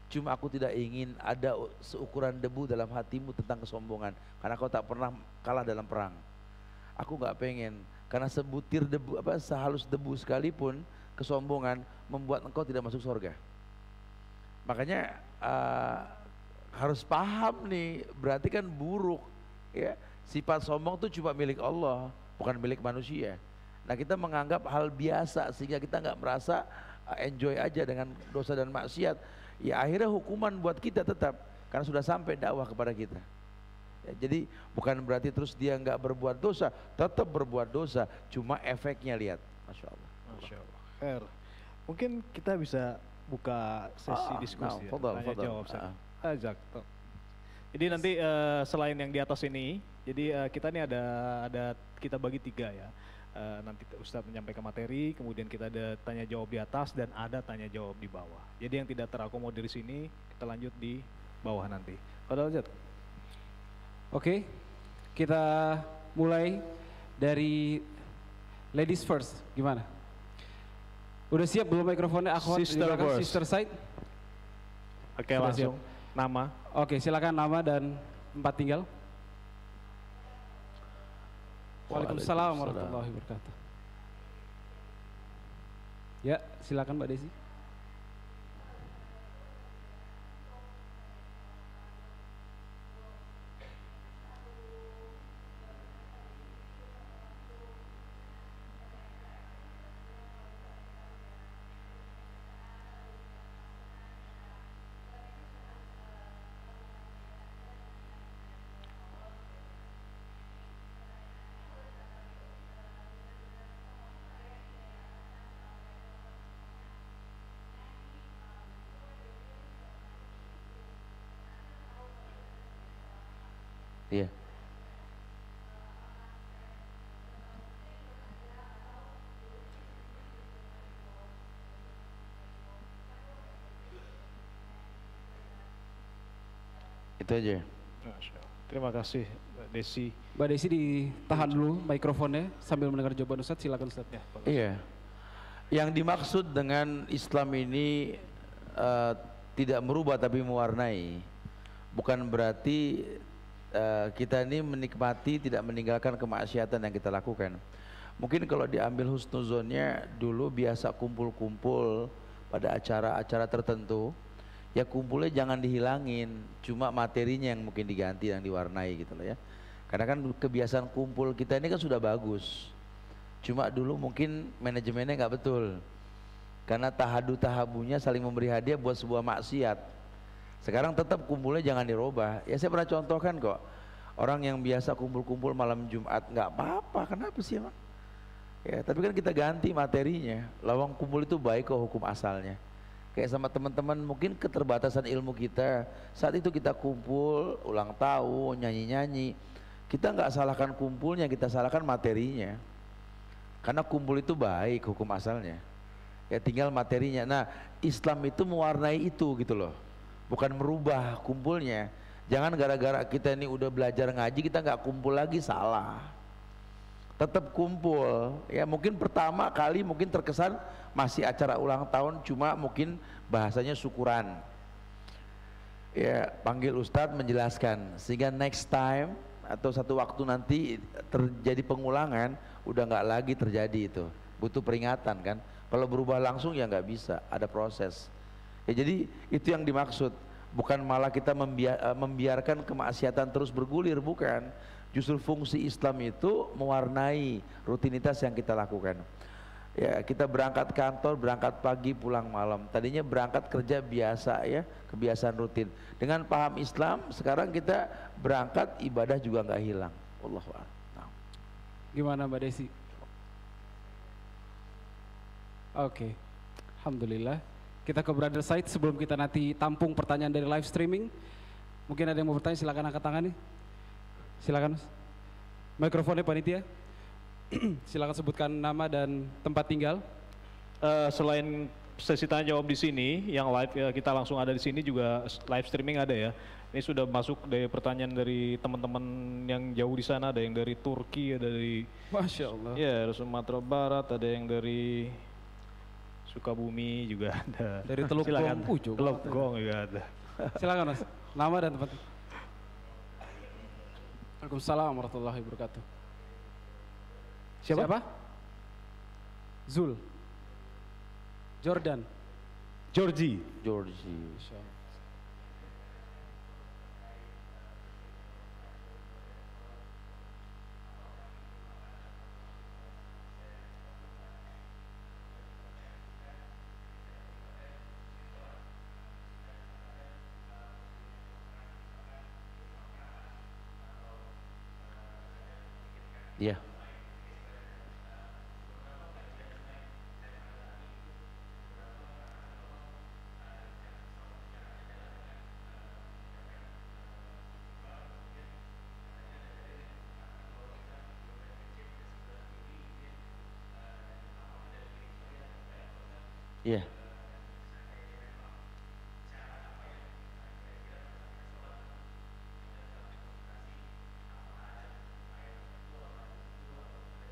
cuma aku tidak ingin ada seukuran debu dalam hatimu tentang kesombongan, karena kau tak pernah kalah dalam perang. Aku nggak pengen, karena sebutir debu sehalus debu sekalipun kesombongan membuat engkau tidak masuk surga. Makanya harus paham nih, berarti kan buruk ya, sifat sombong itu cuma milik Allah, bukan milik manusia. Nah kita menganggap hal biasa sehingga kita nggak merasa enjoy aja dengan dosa dan maksiat. Ya akhirnya hukuman buat kita tetap, karena sudah sampai dakwah kepada kita ya, jadi bukan berarti terus dia nggak berbuat dosa, tetap berbuat dosa, cuma efeknya lihat. Masya Allah. Masya Allah. Mungkin kita bisa buka sesi diskusi tanya jawab Ajak. Jadi nanti selain yang di atas ini, jadi kita ini ada kita bagi 3 ya. Nanti Ustadz menyampaikan materi, kemudian kita ada tanya jawab di atas dan ada tanya jawab di bawah. Jadi yang tidak terakomodir di sini kita lanjut di bawah nanti. Padahal Ustadz. Oke, kita mulai dari ladies first. Gimana? Udah siap belum mikrofonnya? Akhwat sister side. Oke, langsung. Siap. Nama. Oke, silakan nama dan tempat tinggal. Waalaikumsalam warahmatullahi wabarakatuh. Ya, silakan Mbak Desi. Iya. Itu aja. Terima kasih Mbak Desi. Mbak Desi ditahan dulu mikrofonnya sambil mendengar jawaban Ustadz, silakan Ustadz. Ya, iya. Yang dimaksud dengan Islam ini tidak merubah tapi mewarnai. Bukan berarti kita ini menikmati, tidak meninggalkan kemaksiatan yang kita lakukan. Mungkin kalau diambil husnuzonnya, dulu biasa kumpul-kumpul pada acara-acara tertentu, ya kumpulnya jangan dihilangin, cuma materinya yang mungkin diganti, yang diwarnai gitu loh ya. Karena kan kebiasaan kumpul kita ini kan sudah bagus, cuma dulu mungkin manajemennya nggak betul, karena tahadu-tahabunya saling memberi hadiah buat sebuah maksiat. Sekarang tetap kumpulnya jangan dirubah. Ya saya pernah contohkan kok, orang yang biasa kumpul-kumpul malam Jumat nggak apa-apa, kenapa sih emang? Ya tapi kan kita ganti materinya. Lawang kumpul itu baik kok hukum asalnya. Kayak sama teman-teman mungkin keterbatasan ilmu kita, saat itu kita kumpul ulang tahun, nyanyi-nyanyi, kita nggak salahkan kumpulnya, kita salahkan materinya. Karena kumpul itu baik hukum asalnya. Ya tinggal materinya. Nah Islam itu mewarnai itu gitu loh, bukan merubah kumpulnya. Jangan gara-gara kita ini udah belajar ngaji kita nggak kumpul lagi, salah. Tetap kumpul. Ya mungkin pertama kali mungkin terkesan masih acara ulang tahun, cuma mungkin bahasanya syukuran. Ya panggil Ustadz menjelaskan sehingga next time atau satu waktu nanti terjadi pengulangan, udah nggak lagi terjadi itu. Butuh peringatan kan. Kalau berubah langsung ya nggak bisa, ada proses. Ya jadi itu yang dimaksud. Bukan malah kita membiarkan kemaksiatan terus bergulir, bukan. Justru fungsi Islam itu mewarnai rutinitas yang kita lakukan. Ya, kita berangkat kantor, berangkat pagi, pulang malam. Tadinya berangkat kerja biasa ya, kebiasaan rutin. Dengan paham Islam, sekarang kita berangkat ibadah juga nggak hilang. Wallahu a'lam. Nah. Gimana Mbak Desi? Oke, alhamdulillah. Kita ke Brother Said sebelum kita nanti tampung pertanyaan dari live streaming. Mungkin ada yang mau bertanya, silakan angkat tangan nih. Silakan Mas. Mikrofonnya panitia. Silakan sebutkan nama dan tempat tinggal. Selain sesi tanya jawab di sini, yang live ya, kita langsung ada di sini juga live streaming ada ya. Ini sudah masuk dari pertanyaan dari teman-teman yang jauh di sana, ada yang dari Turki, ada dari Masya Allah. Ya, Sumatera Barat, ada yang dari Sukabumi juga ada. Dari Teluk Gong, Teluk Gong juga ada. Silakan Mas, nama dan tempat. Waalaikumsalam warahmatullahi wabarakatuh. Siapa? Zul. Jordan. Georgie. Ya. Iya.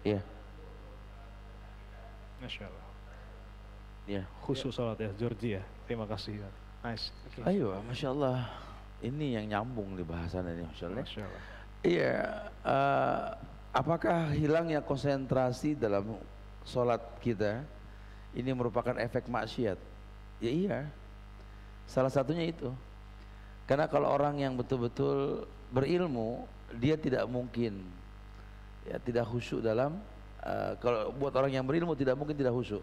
Iya. Masya Allah. Iya. Khusus salat ya, Georgie ya. Terima kasih. Nice. Okay. Ayo, Masya Allah. Ini yang nyambung di bahasan ini, Masya Allah. Masya Allah. Iya. Apakah hilangnya konsentrasi dalam sholat kita ini merupakan efek maksiat? Ya iya. Salah satunya itu. Karena kalau orang yang betul-betul berilmu, dia tidak mungkin ya tidak khusyuk dalam kalau buat orang yang berilmu tidak mungkin tidak khusyuk.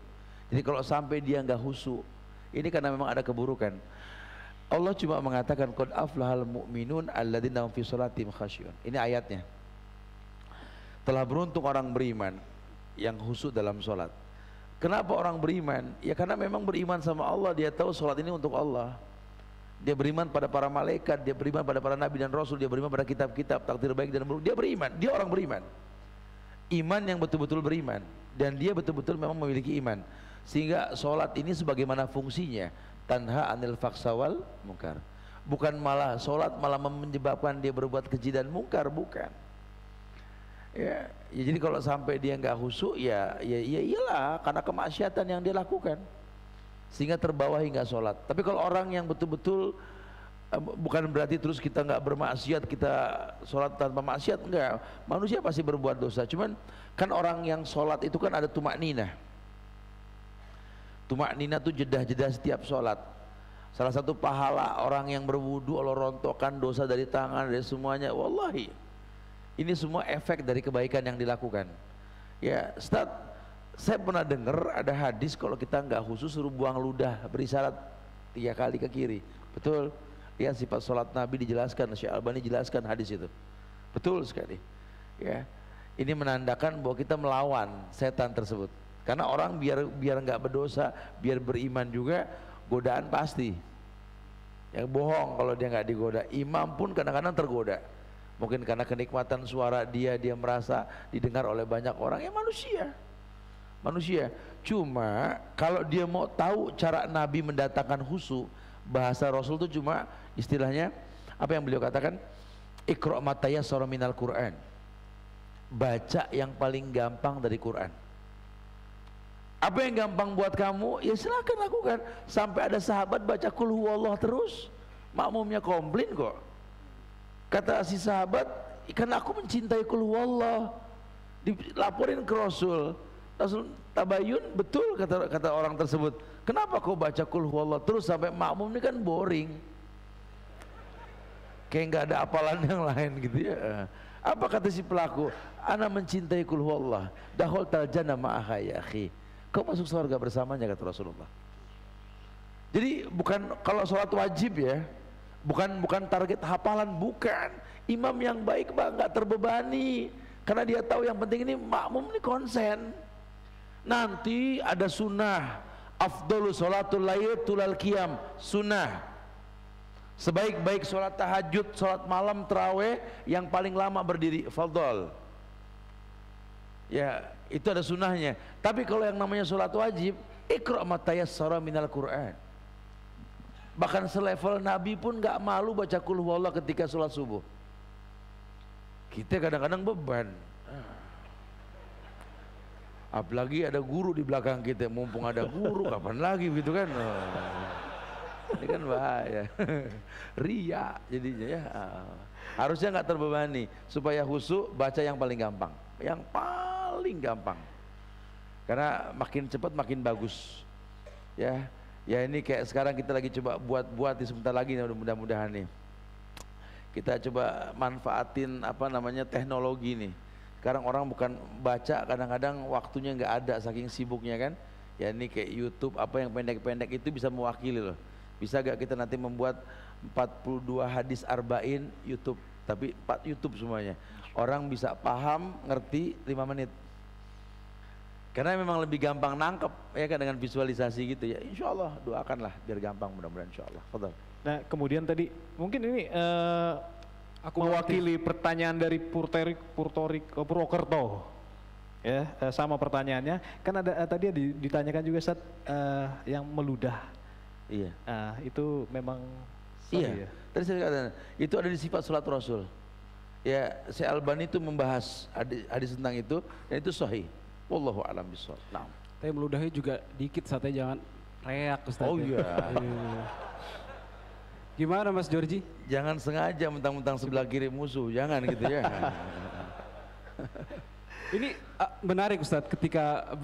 Jadi kalau sampai dia nggak khusyuk, ini karena memang ada keburukan. Allah cuma mengatakan qad aflahal mu'minun alladzina hum fi sholatihim khasyun. Ini ayatnya. Telah beruntung orang beriman yang khusyuk dalam sholat. Kenapa orang beriman? Ya karena memang beriman sama Allah, dia tahu sholat ini untuk Allah. Dia beriman pada para malaikat, dia beriman pada para nabi dan rasul, dia beriman pada kitab-kitab, takdir baik dan buruk. Dia beriman, dia orang beriman. Iman yang betul-betul beriman, dan dia betul-betul memang memiliki iman. Sehingga sholat ini sebagaimana fungsinya, tanha anil faksawal mungkar. Bukan malah sholat malah menyebabkan dia berbuat keji dan mungkar, bukan. Ya, jadi kalau sampai dia nggak khusyuk ya iyalah karena kemaksiatan yang dia lakukan sehingga terbawa hingga sholat. Tapi kalau orang yang betul-betul bukan berarti terus kita nggak bermaksiat, kita sholat tanpa maksiat, enggak. Manusia pasti berbuat dosa. Cuman kan orang yang sholat itu kan ada tumak nina. Tumak nina itu jedah-jedah setiap sholat. Salah satu pahala orang yang berwudu Allah rontokkan dosa dari tangan dari semuanya. Wallahi. Ini semua efek dari kebaikan yang dilakukan. Ya, Ustaz, saya pernah dengar ada hadis kalau kita nggak khusus suruh buang ludah berisyarat 3 kali ke kiri. Betul? Ya, sifat sholat Nabi dijelaskan, Syekh Albani jelaskan hadis itu. Betul sekali. Ya, ini menandakan bahwa kita melawan setan tersebut. Karena orang biar nggak berdosa, biar beriman juga, godaan pasti. Yang bohong kalau dia nggak digoda. Imam pun kadang-kadang tergoda. Mungkin karena kenikmatan suara dia merasa didengar oleh banyak orang. Ya manusia. Cuma kalau dia mau tahu cara Nabi mendatangkan khusyuk, bahasa Rasul itu cuma istilahnya apa yang beliau katakan, Iqra' ma tayassara minal Qur'an. Baca yang paling gampang dari Quran. Apa yang gampang buat kamu? Ya silakan lakukan. Sampai ada sahabat baca qul huwallah terus, makmumnya komplain kok. Kata si sahabat, karena aku mencintai qul huwallah. Dilaporin ke Rasul. Rasul tabayun, betul kata orang tersebut. Kenapa kau baca qul huwallah terus sampai makmum ini kan boring. Kayak nggak ada apalan yang lain gitu ya. Apa kata si pelaku? Ana mencintai qul huwallah. Dakhaltal jannah ma'aha ya akhi. Kau masuk surga bersamanya kata Rasulullah. Jadi bukan kalau sholat wajib ya, bukan target hafalan, bukan. Imam yang baik nggak terbebani, karena dia tahu yang penting ini makmum ini konsen. Nanti ada sunnah, afdhalu sholatul lail tulal qiyam, sunnah. Sebaik-baik sholat tahajud, sholat malam, tarawih yang paling lama berdiri, fadhol. Ya itu ada sunnahnya. Tapi kalau yang namanya sholat wajib, iqra' ma tayassara minal Qur'an. Bahkan selevel Nabi pun gak malu baca qul huwallah ketika sholat subuh. Kita kadang-kadang beban. Apalagi ada guru di belakang kita, mumpung ada guru kapan lagi begitu kan. Ini kan bahaya. Ria jadinya ya. Harusnya nggak terbebani, supaya khusyuk baca yang paling gampang. Yang paling gampang. Karena makin cepat makin bagus. Ya. Ya ini kayak sekarang kita lagi coba buat sebentar lagi mudah-mudahan nih. Kita coba manfaatin apa namanya teknologi nih. Sekarang orang bukan baca, kadang-kadang waktunya nggak ada saking sibuknya kan. Ya ini kayak YouTube apa yang pendek-pendek itu bisa mewakili loh. Bisa gak kita nanti membuat 42 hadis arba'in YouTube, tapi 4 YouTube semuanya. Orang bisa paham, ngerti 5 menit. Karena memang lebih gampang nangkep ya kan dengan visualisasi gitu ya. Insya Allah doakanlah biar gampang, mudah-mudahan insya Allah. Fadal. Nah kemudian tadi mungkin ini aku mewakili pertanyaan dari Purwokerto ya, sama pertanyaannya kan ada tadi ditanyakan juga Ustaz, yang meludah. Iya. Itu memang iya. Ya? Tadi saya katakan itu ada di sifat salat Rasul. Ya, Syekh Albani itu membahas hadis tentang itu dan itu sahih. Wallahu a'lam bishawab. Nah. Tapi meludahnya juga dikit, saatnya jangan reak Ustaz. Oh iya. Gimana Mas Jorji? Jangan sengaja mentang-mentang sebelah kiri musuh, jangan gitu ya. Ini menarik Ustadz ketika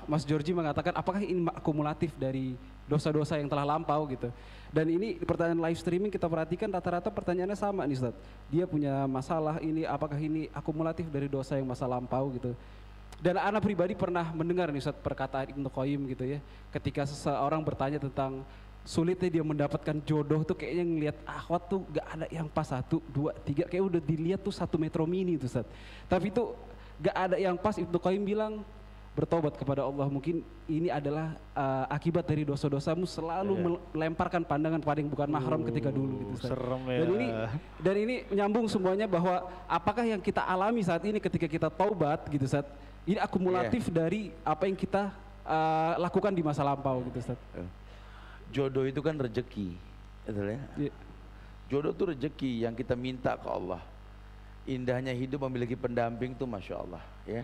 Mas Jorji mengatakan apakah ini akumulatif dari dosa-dosa yang telah lampau gitu. Dan ini pertanyaan live streaming kita perhatikan rata-rata pertanyaannya sama nih Ustadz. Dia punya masalah ini, apakah ini akumulatif dari dosa yang masa lampau gitu. Dan anak pribadi pernah mendengar nih Ustadz perkataan Ibnu Qayyim gitu ya. Ketika seseorang bertanya tentang sulitnya dia mendapatkan jodoh tuh kayaknya ngelihat akhwat tuh gak ada yang pas 1, 2, 3 kayak udah dilihat tuh 1 metro mini tuh Ustadz. Tapi itu gak ada yang pas. Ibnu Qayyim bilang bertobat kepada Allah, mungkin ini adalah akibat dari dosa-dosamu selalu melemparkan pandangan pada yang bukan mahram ketika dulu gitu Ustaz. Serem ya. Dan ini menyambung semuanya bahwa apakah yang kita alami saat ini ketika kita taubat gitu Ustaz, ini akumulatif dari apa yang kita lakukan di masa lampau gitu Ustaz. Jodoh itu kan rezeki, betul ya? Jodoh itu rezeki yang kita minta ke Allah. Indahnya hidup memiliki pendamping tuh Masya Allah ya.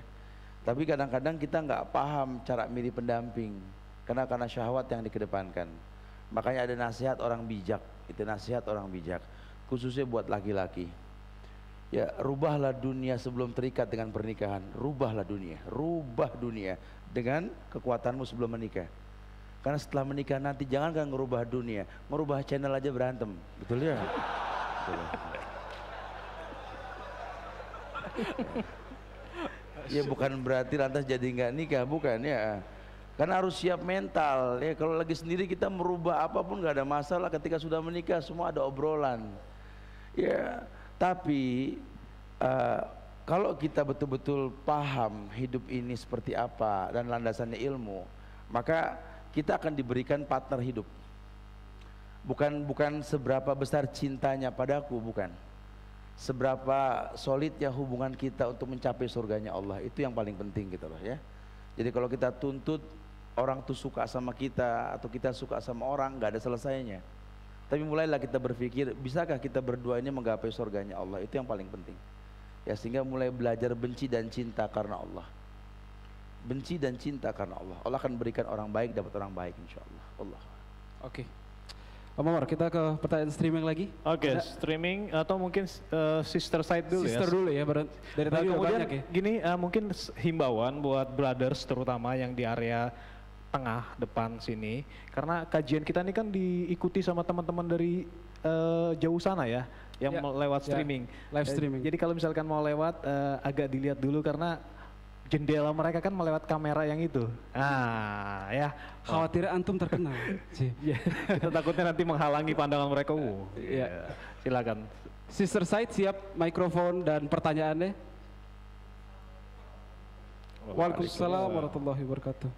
Tapi kadang-kadang kita nggak paham cara milih pendamping karena syahwat yang dikedepankan. Makanya ada nasihat orang bijak, itu nasihat orang bijak khususnya buat laki-laki. Ya, rubahlah dunia sebelum terikat dengan pernikahan. Rubah dunia dengan kekuatanmu sebelum menikah. Karena setelah menikah nanti jangankan ngerubah dunia, ngerubah channel aja berantem, betul ya? Betul. Ya bukan berarti lantas jadi nggak nikah, bukan ya. Karena harus siap mental ya. Kalau lagi sendiri kita merubah apapun nggak ada masalah. Ketika sudah menikah semua ada obrolan. Ya, tapi kalau kita betul-betul paham hidup ini seperti apa dan landasannya ilmu, maka kita akan diberikan partner hidup. Bukan seberapa besar cintanya padaku, bukan. Seberapa solidnya hubungan kita untuk mencapai surganya Allah, itu yang paling penting gitu loh ya. Jadi kalau kita tuntut orang tuh suka sama kita atau kita suka sama orang, nggak ada selesainya. Tapi mulailah kita berpikir, bisakah kita berdua ini menggapai surganya Allah, itu yang paling penting ya. Sehingga mulai belajar benci dan cinta karena Allah. Benci dan cinta karena Allah. Allah akan berikan orang baik dapat orang baik insya Allah. Allah. Oke. Om Omar, kita ke pertanyaan streaming lagi. Oke, streaming atau mungkin sister side dulu sister ya. Dulu ya, dari tadi udah kemudian banyak ya. Gini, mungkin himbauan buat brothers terutama yang di area tengah depan sini, karena kajian kita ini kan diikuti sama teman-teman dari jauh sana ya, yang lewat streaming. Live streaming. Jadi kalau misalkan mau lewat agak dilihat dulu karena jendela mereka kan melewat kamera yang itu. Ah, ya. Khawatir antum terkenal. Ya, kita takutnya nanti menghalangi pandangan mereka. Ya. Silakan. Sister side siap mikrofon dan pertanyaannya. Waalaikumsalam warahmatullahi wabarakatuh.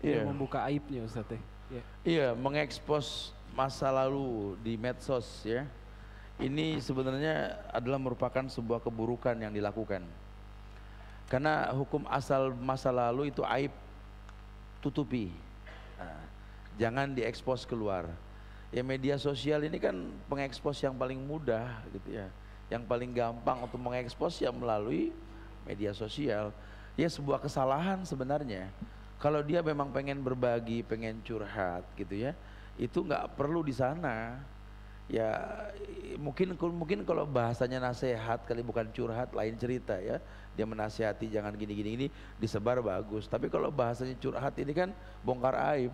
Membuka aibnya Ustaz ya. Iya, mengekspos masa lalu di medsos ya. Ini sebenarnya adalah merupakan sebuah keburukan yang dilakukan. Karena hukum asal masa lalu itu aib, tutupi. Nah, jangan diekspos keluar. Ya media sosial ini kan pengekspos yang paling mudah gitu ya. Yang paling gampang untuk mengekspos ya melalui media sosial. Ya sebuah kesalahan sebenarnya. Kalau dia memang pengen berbagi, pengen curhat gitu ya, itu nggak perlu di sana. Ya mungkin kalau bahasanya nasihat kali bukan curhat lain cerita ya. Dia menasihati jangan gini disebar bagus. Tapi kalau bahasanya curhat ini kan bongkar aib.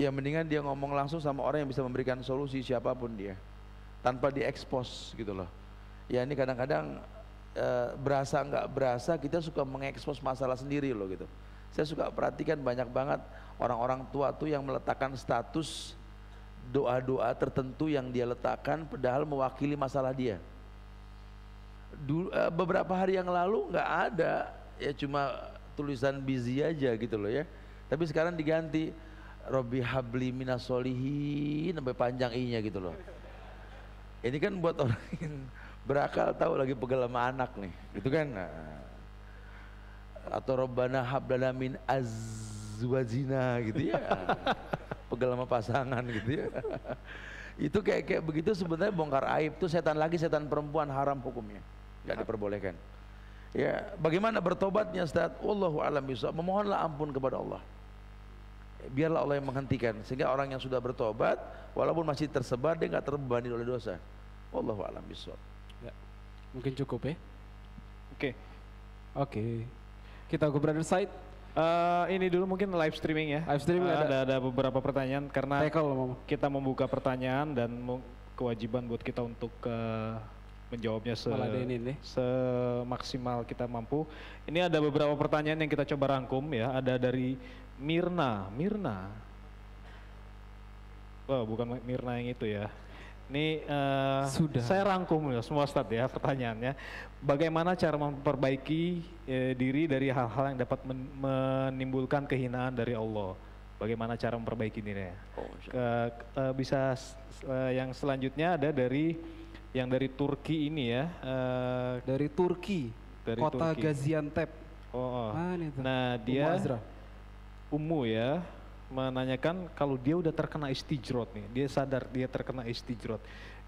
Ya mendingan dia ngomong langsung sama orang yang bisa memberikan solusi siapapun dia, tanpa diekspos gitu loh. Ya ini kadang-kadang berasa nggak berasa kita suka mengekspos masalah sendiri loh gitu. Saya suka perhatikan banyak banget orang-orang tua tuh yang meletakkan status doa-doa tertentu yang dia letakkan padahal mewakili masalah dia. Beberapa hari yang lalu nggak ada, ya cuma tulisan busy aja gitu loh ya. Tapi sekarang diganti Robbi habli minas solihin sampai panjang i-nya gitu loh. Ini kan buat orang yang berakal tahu lagi pegel sama anak nih, gitu kan? Nah, atau Robbana hablana min azwajina gitu ya, pegel sama pasangan gitu ya. Itu kayak begitu sebenarnya bongkar aib tuh setan lagi, setan perempuan haram hukumnya, nggak diperbolehkan. Ya, bagaimana bertobatnya Ustaz? Wallahu a'lam bishawab. Memohonlah ampun kepada Allah. Biarlah Allah yang menghentikan sehingga orang yang sudah bertobat walaupun masih tersebar dia nggak terbebani oleh dosa. Wallahu a'lam bishawab. Ya, mungkin cukup ya. Oke. Kita ke brother side. Ini dulu mungkin live streaming ya. Live streaming ada beberapa pertanyaan karena tackle, kita membuka pertanyaan dan kewajiban buat kita untuk menjawabnya semaksimal kita mampu. Ini ada beberapa pertanyaan yang kita coba rangkum ya. Ada dari Mirna. Wah, bukan Mirna yang itu ya. Ini saya rangkum ya semua Ustadz ya pertanyaannya. Bagaimana cara memperbaiki diri dari hal-hal yang dapat menimbulkan kehinaan dari Allah? Bagaimana cara memperbaiki dirinya? Bisa yang selanjutnya ada dari Turki ini ya. Dari Turki, kota Turki. Gaziantep. Nah dia Ummu ya menanyakan kalau dia udah terkena istijrot nih, dia sadar dia terkena istijrot,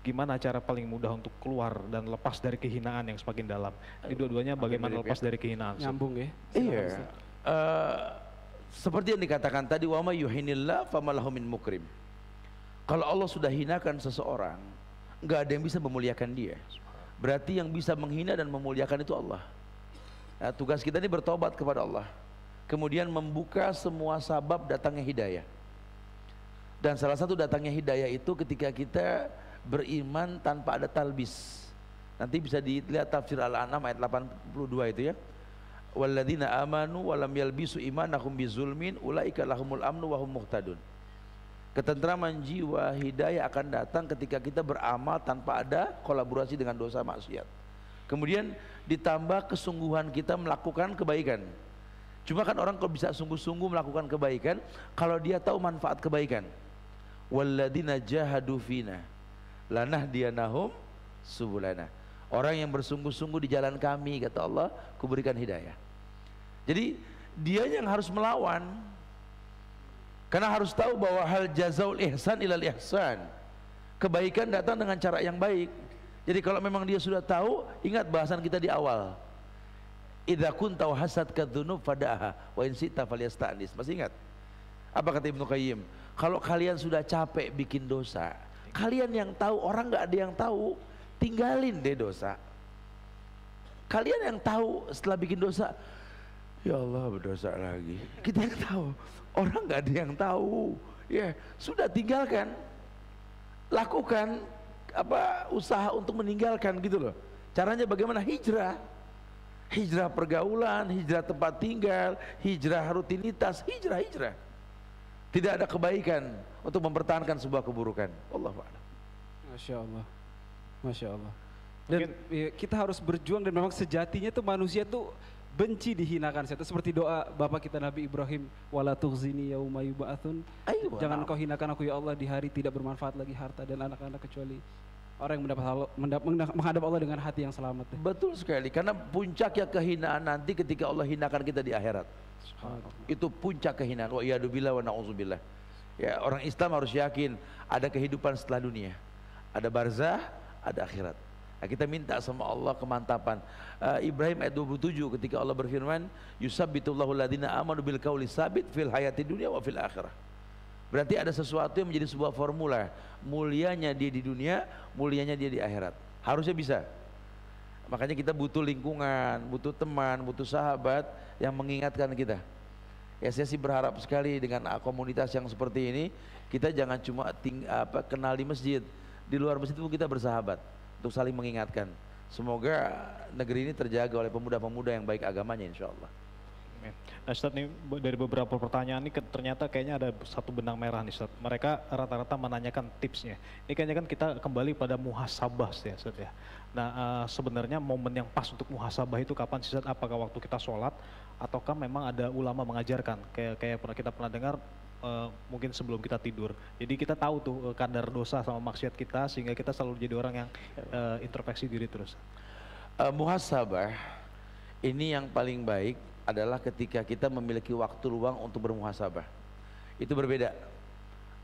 gimana cara paling mudah untuk keluar dan lepas dari kehinaan yang semakin dalam? Ini dua-duanya bagaimana lepas dari kehinaan? Nyambung ya? Iya. Seperti yang dikatakan tadi, wa may yuhinillah famalahu min mukrim. Kalau Allah sudah hinakan seseorang, nggak ada yang bisa memuliakan dia. Berarti yang bisa menghina dan memuliakan itu Allah. Nah, tugas kita ini bertobat kepada Allah. Kemudian membuka semua sabab datangnya hidayah. Dan salah satu datangnya hidayah itu ketika kita beriman tanpa ada talbis. Nanti bisa dilihat tafsir Al-An'am ayat 82 itu ya. Walladzina amanu walam yalbisu imanahum bizulmin ulaika lahumul amnu wa hum muhtadun. Ketentraman jiwa, hidayah akan datang ketika kita beramal tanpa ada kolaborasi dengan dosa maksiat. Kemudian ditambah kesungguhan kita melakukan kebaikan. Cuma kan orang kalau bisa sungguh-sungguh melakukan kebaikan kalau dia tahu manfaat kebaikan. Walladzina jahadu fina lanahdiyanahum subulana. Orang yang bersungguh-sungguh di jalan kami, kata Allah, kuberikan hidayah. Jadi dia yang harus melawan, karena harus tahu bahwa hal jazaul ihsan ilal ihsan, kebaikan datang dengan cara yang baik. Jadi kalau memang dia sudah tahu, ingat bahasan kita di awal, idza kunta hasadka dzunub fada'aha wa in sita falyasta'nis. Masih ingat apa kata Ibnu Qayyim? Kalau kalian sudah capek bikin dosa, kalian yang tahu, orang nggak ada yang tahu, tinggalin deh dosa. Kalian yang tahu setelah bikin dosa, ya Allah berdosa lagi. Kita yang tahu, orang nggak ada yang tahu. Ya sudah, tinggalkan, lakukan usaha untuk meninggalkan gitu loh. Caranya bagaimana? Hijrah. Hijrah pergaulan, hijrah tempat tinggal, hijrah rutinitas, hijrah. Tidak ada kebaikan untuk mempertahankan sebuah keburukan. Allahu a'lam. Masya Allah, Masya Allah. Dan kita harus berjuang, dan memang sejatinya tuh manusia tuh benci dihinakan. Seperti doa Bapak kita Nabi Ibrahim, wala tughzini yauma yub'atsun. Jangan kau hinakan aku ya Allah di hari tidak bermanfaat lagi harta dan anak-anak, kecuali orang yang menghadap Allah dengan hati yang selamat. Betul sekali, karena puncaknya kehinaan nanti ketika Allah hinakan kita di akhirat. Itu puncak kehinaan. Wa iyadzubillah wa na'udzubillah. Ya, orang Islam harus yakin ada kehidupan setelah dunia, ada barzah, ada akhirat. Nah, kita minta sama Allah kemantapan. Ibrahim ayat 27 ketika Allah berfirman, yusabbitullahu alladziina aamanu bil qauli tsabit fil hayati dunya wa fil akhirah. Berarti ada sesuatu yang menjadi sebuah formula. Mulianya dia di dunia, mulianya dia di akhirat. Harusnya bisa. Makanya kita butuh lingkungan, butuh teman, butuh sahabat yang mengingatkan kita. Ya, saya sih berharap sekali dengan komunitas yang seperti ini, kita jangan cuma kenal di masjid, di luar masjid pun kita bersahabat untuk saling mengingatkan. Semoga negeri ini terjaga oleh pemuda-pemuda yang baik agamanya, insya Allah. Nah Ustadz, nih dari beberapa pertanyaan ini ternyata kayaknya ada satu benang merah nih Ustadz. Mereka rata-rata menanyakan tipsnya. Ini kayaknya kan kita kembali pada muhasabah ya Ustadz ya. Nah sebenarnya momen yang pas untuk muhasabah itu kapan sih Ustadz? Apakah waktu kita sholat, ataukah memang ada ulama mengajarkan? Kayak kita pernah dengar mungkin sebelum kita tidur. Jadi kita tahu tuh kadar dosa sama maksiat kita, sehingga kita selalu jadi orang yang introspeksi diri terus. Muhasabah ini yang paling baik adalah ketika kita memiliki waktu luang untuk bermuhasabah. Itu berbeda.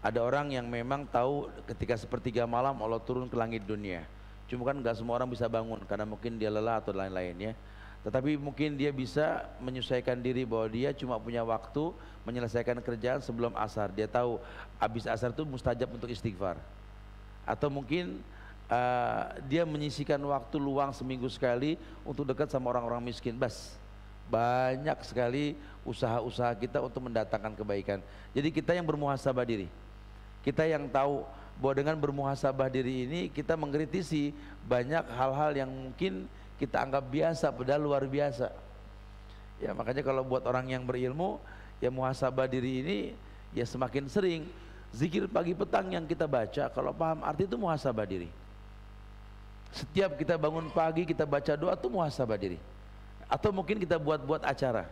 Ada orang yang memang tahu ketika sepertiga malam Allah turun ke langit dunia. Cuma kan nggak semua orang bisa bangun karena mungkin dia lelah atau lain-lainnya. Tetapi mungkin dia bisa menyesuaikan diri bahwa dia cuma punya waktu menyelesaikan kerjaan sebelum asar. Dia tahu habis asar itu mustajab untuk istighfar. Atau mungkin dia menyisihkan waktu luang seminggu sekali untuk dekat sama orang-orang miskin. Banyak sekali usaha-usaha kita untuk mendatangkan kebaikan. Jadi kita yang bermuhasabah diri, kita yang tahu bahwa dengan bermuhasabah diri ini kita mengkritisi banyak hal-hal yang mungkin kita anggap biasa padahal luar biasa. Ya makanya kalau buat orang yang berilmu, ya muhasabah diri ini ya semakin sering. Zikir pagi petang yang kita baca, kalau paham arti itu muhasabah diri. Setiap kita bangun pagi kita baca doa itu muhasabah diri. Atau mungkin kita buat acara,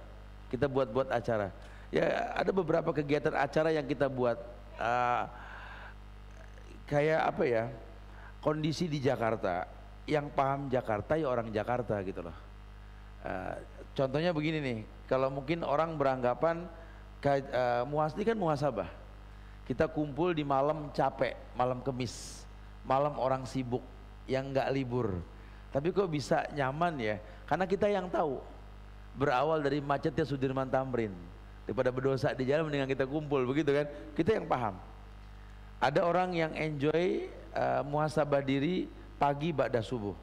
ya ada beberapa kegiatan acara yang kita buat, kayak apa ya, kondisi di Jakarta, yang paham Jakarta ya orang Jakarta gitu loh. Contohnya begini nih, kalau mungkin orang beranggapan ini kan muhasabah, kita kumpul di malam capek, malam Kemis, malam orang sibuk yang nggak libur, tapi kok bisa nyaman ya? Karena kita yang tahu, berawal dari macetnya Sudirman Tamrin, daripada berdosa di jalan mendingan kita kumpul, begitu kan? Kita yang paham. Ada orang yang enjoy muhasabah diri pagi ba'da subuh.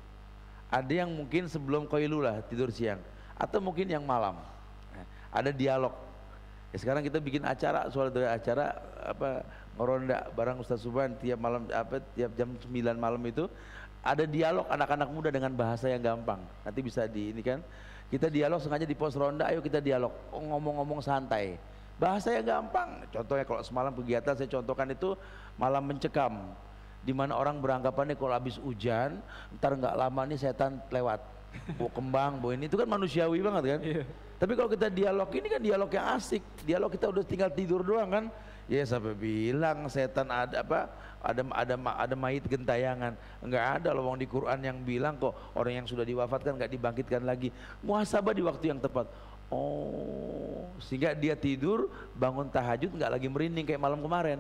Ada yang mungkin sebelum qailulah tidur siang, atau mungkin yang malam. Ada dialog. Ya, sekarang kita bikin acara, soal dari acara ngeronda bareng Ustaz Subhan tiap malam, tiap jam 9 malam itu ada dialog anak-anak muda dengan bahasa yang gampang. Nanti bisa ini kan, kita dialog sengaja di pos ronda, ayo kita dialog, ngomong-ngomong santai, bahasa yang gampang. Contohnya kalau semalam kegiatan saya contohkan itu malam mencekam, di mana orang beranggapannya kalau habis hujan ntar nggak lama nih setan lewat bawa kembang, bawa ini, itu kan manusiawi banget kan. Tapi kalau kita dialog ini kan dialog yang asik, dialog kita udah tinggal tidur doang kan. Ya sampai bilang setan ada apa? Ada mayit gentayangan. Enggak ada loh di Quran yang bilang kok orang yang sudah diwafatkan enggak dibangkitkan lagi. Muhasabah di waktu yang tepat. Oh, sehingga dia tidur, bangun tahajud enggak lagi merinding kayak malam kemarin.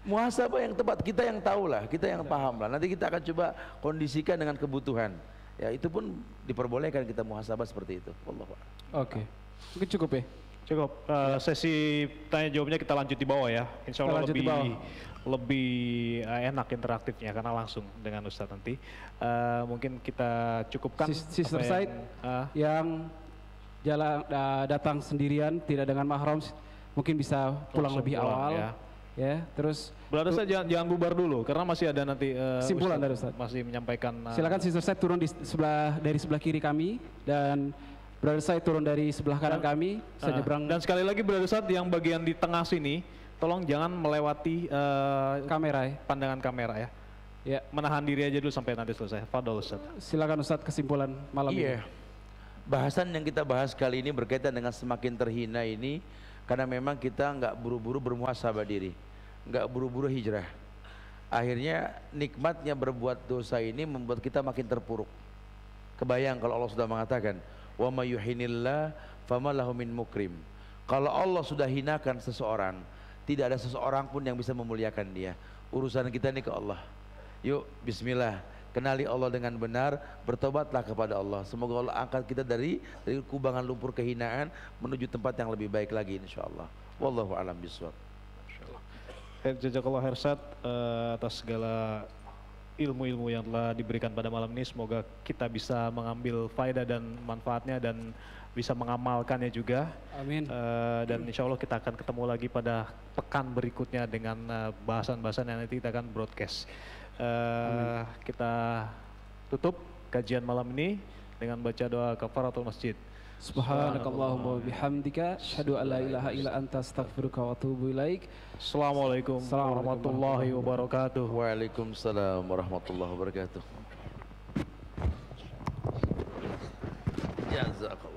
Muhasabah yang tepat, kita yang tahu lah, kita yang paham lah. Nanti kita akan coba kondisikan dengan kebutuhan. Ya itu pun diperbolehkan kita muhasabah seperti itu. Wallahu a'lam. Oke. Mungkin cukup ya? Cukup. Sesi tanya jawabnya kita lanjut di bawah ya. Insya Allah lebih enak interaktifnya karena langsung dengan Ustadz nanti. Mungkin kita cukupkan. Sister Said yang jalan datang sendirian tidak dengan mahram mungkin bisa pulang lebih awal. Ya, terus Brother Said jangan bubar dulu karena masih ada nanti kesimpulan dari Ustadz. Masih menyampaikan. Silakan Sister Said turun dari sebelah kiri kami dan Brother Said turun dari sebelah kanan kami. Menyeberang. Dan sekali lagi Brother Said yang bagian di tengah sini, tolong jangan melewati kamera ya. Pandangan kamera ya. Ya, menahan diri aja dulu sampai nanti selesai. Fadol Ustadz. Silakan Ustadz kesimpulan malam ini. Bahasan yang kita bahas kali ini berkaitan dengan semakin terhina ini karena memang kita nggak buru-buru bermuhasabah diri, nggak buru-buru hijrah. Akhirnya nikmatnya berbuat dosa ini membuat kita makin terpuruk. Kebayang kalau Allah sudah mengatakan, wa may yuhinillah fama lahu min mukrim. Kalau Allah sudah hinakan seseorang, tidak ada seseorang pun yang bisa memuliakan dia. Urusan kita ini ke Allah. Yuk bismillah, kenali Allah dengan benar, bertobatlah kepada Allah. Semoga Allah angkat kita dari kubangan lumpur kehinaan menuju tempat yang lebih baik lagi insyaallah. Wallahu a'lam bishawab. Jazakallah khair Ustadz atas segala ilmu-ilmu yang telah diberikan pada malam ini. Semoga kita bisa mengambil faedah dan manfaatnya dan bisa mengamalkannya juga. Amin. Dan insya Allah kita akan ketemu lagi pada pekan berikutnya dengan bahasan-bahasan yang nanti kita akan broadcast. Kita tutup kajian malam ini dengan baca doa kafaratul masjid. Subhanakallahumma bihamdika asyhadu an la ilaha illa anta astaghfiruka wa atubu ilaik. Assalamualaikum warahmatullahi wabarakatuh. Waalaikumsalam warahmatullahi wabarakatuh. Jazakallah.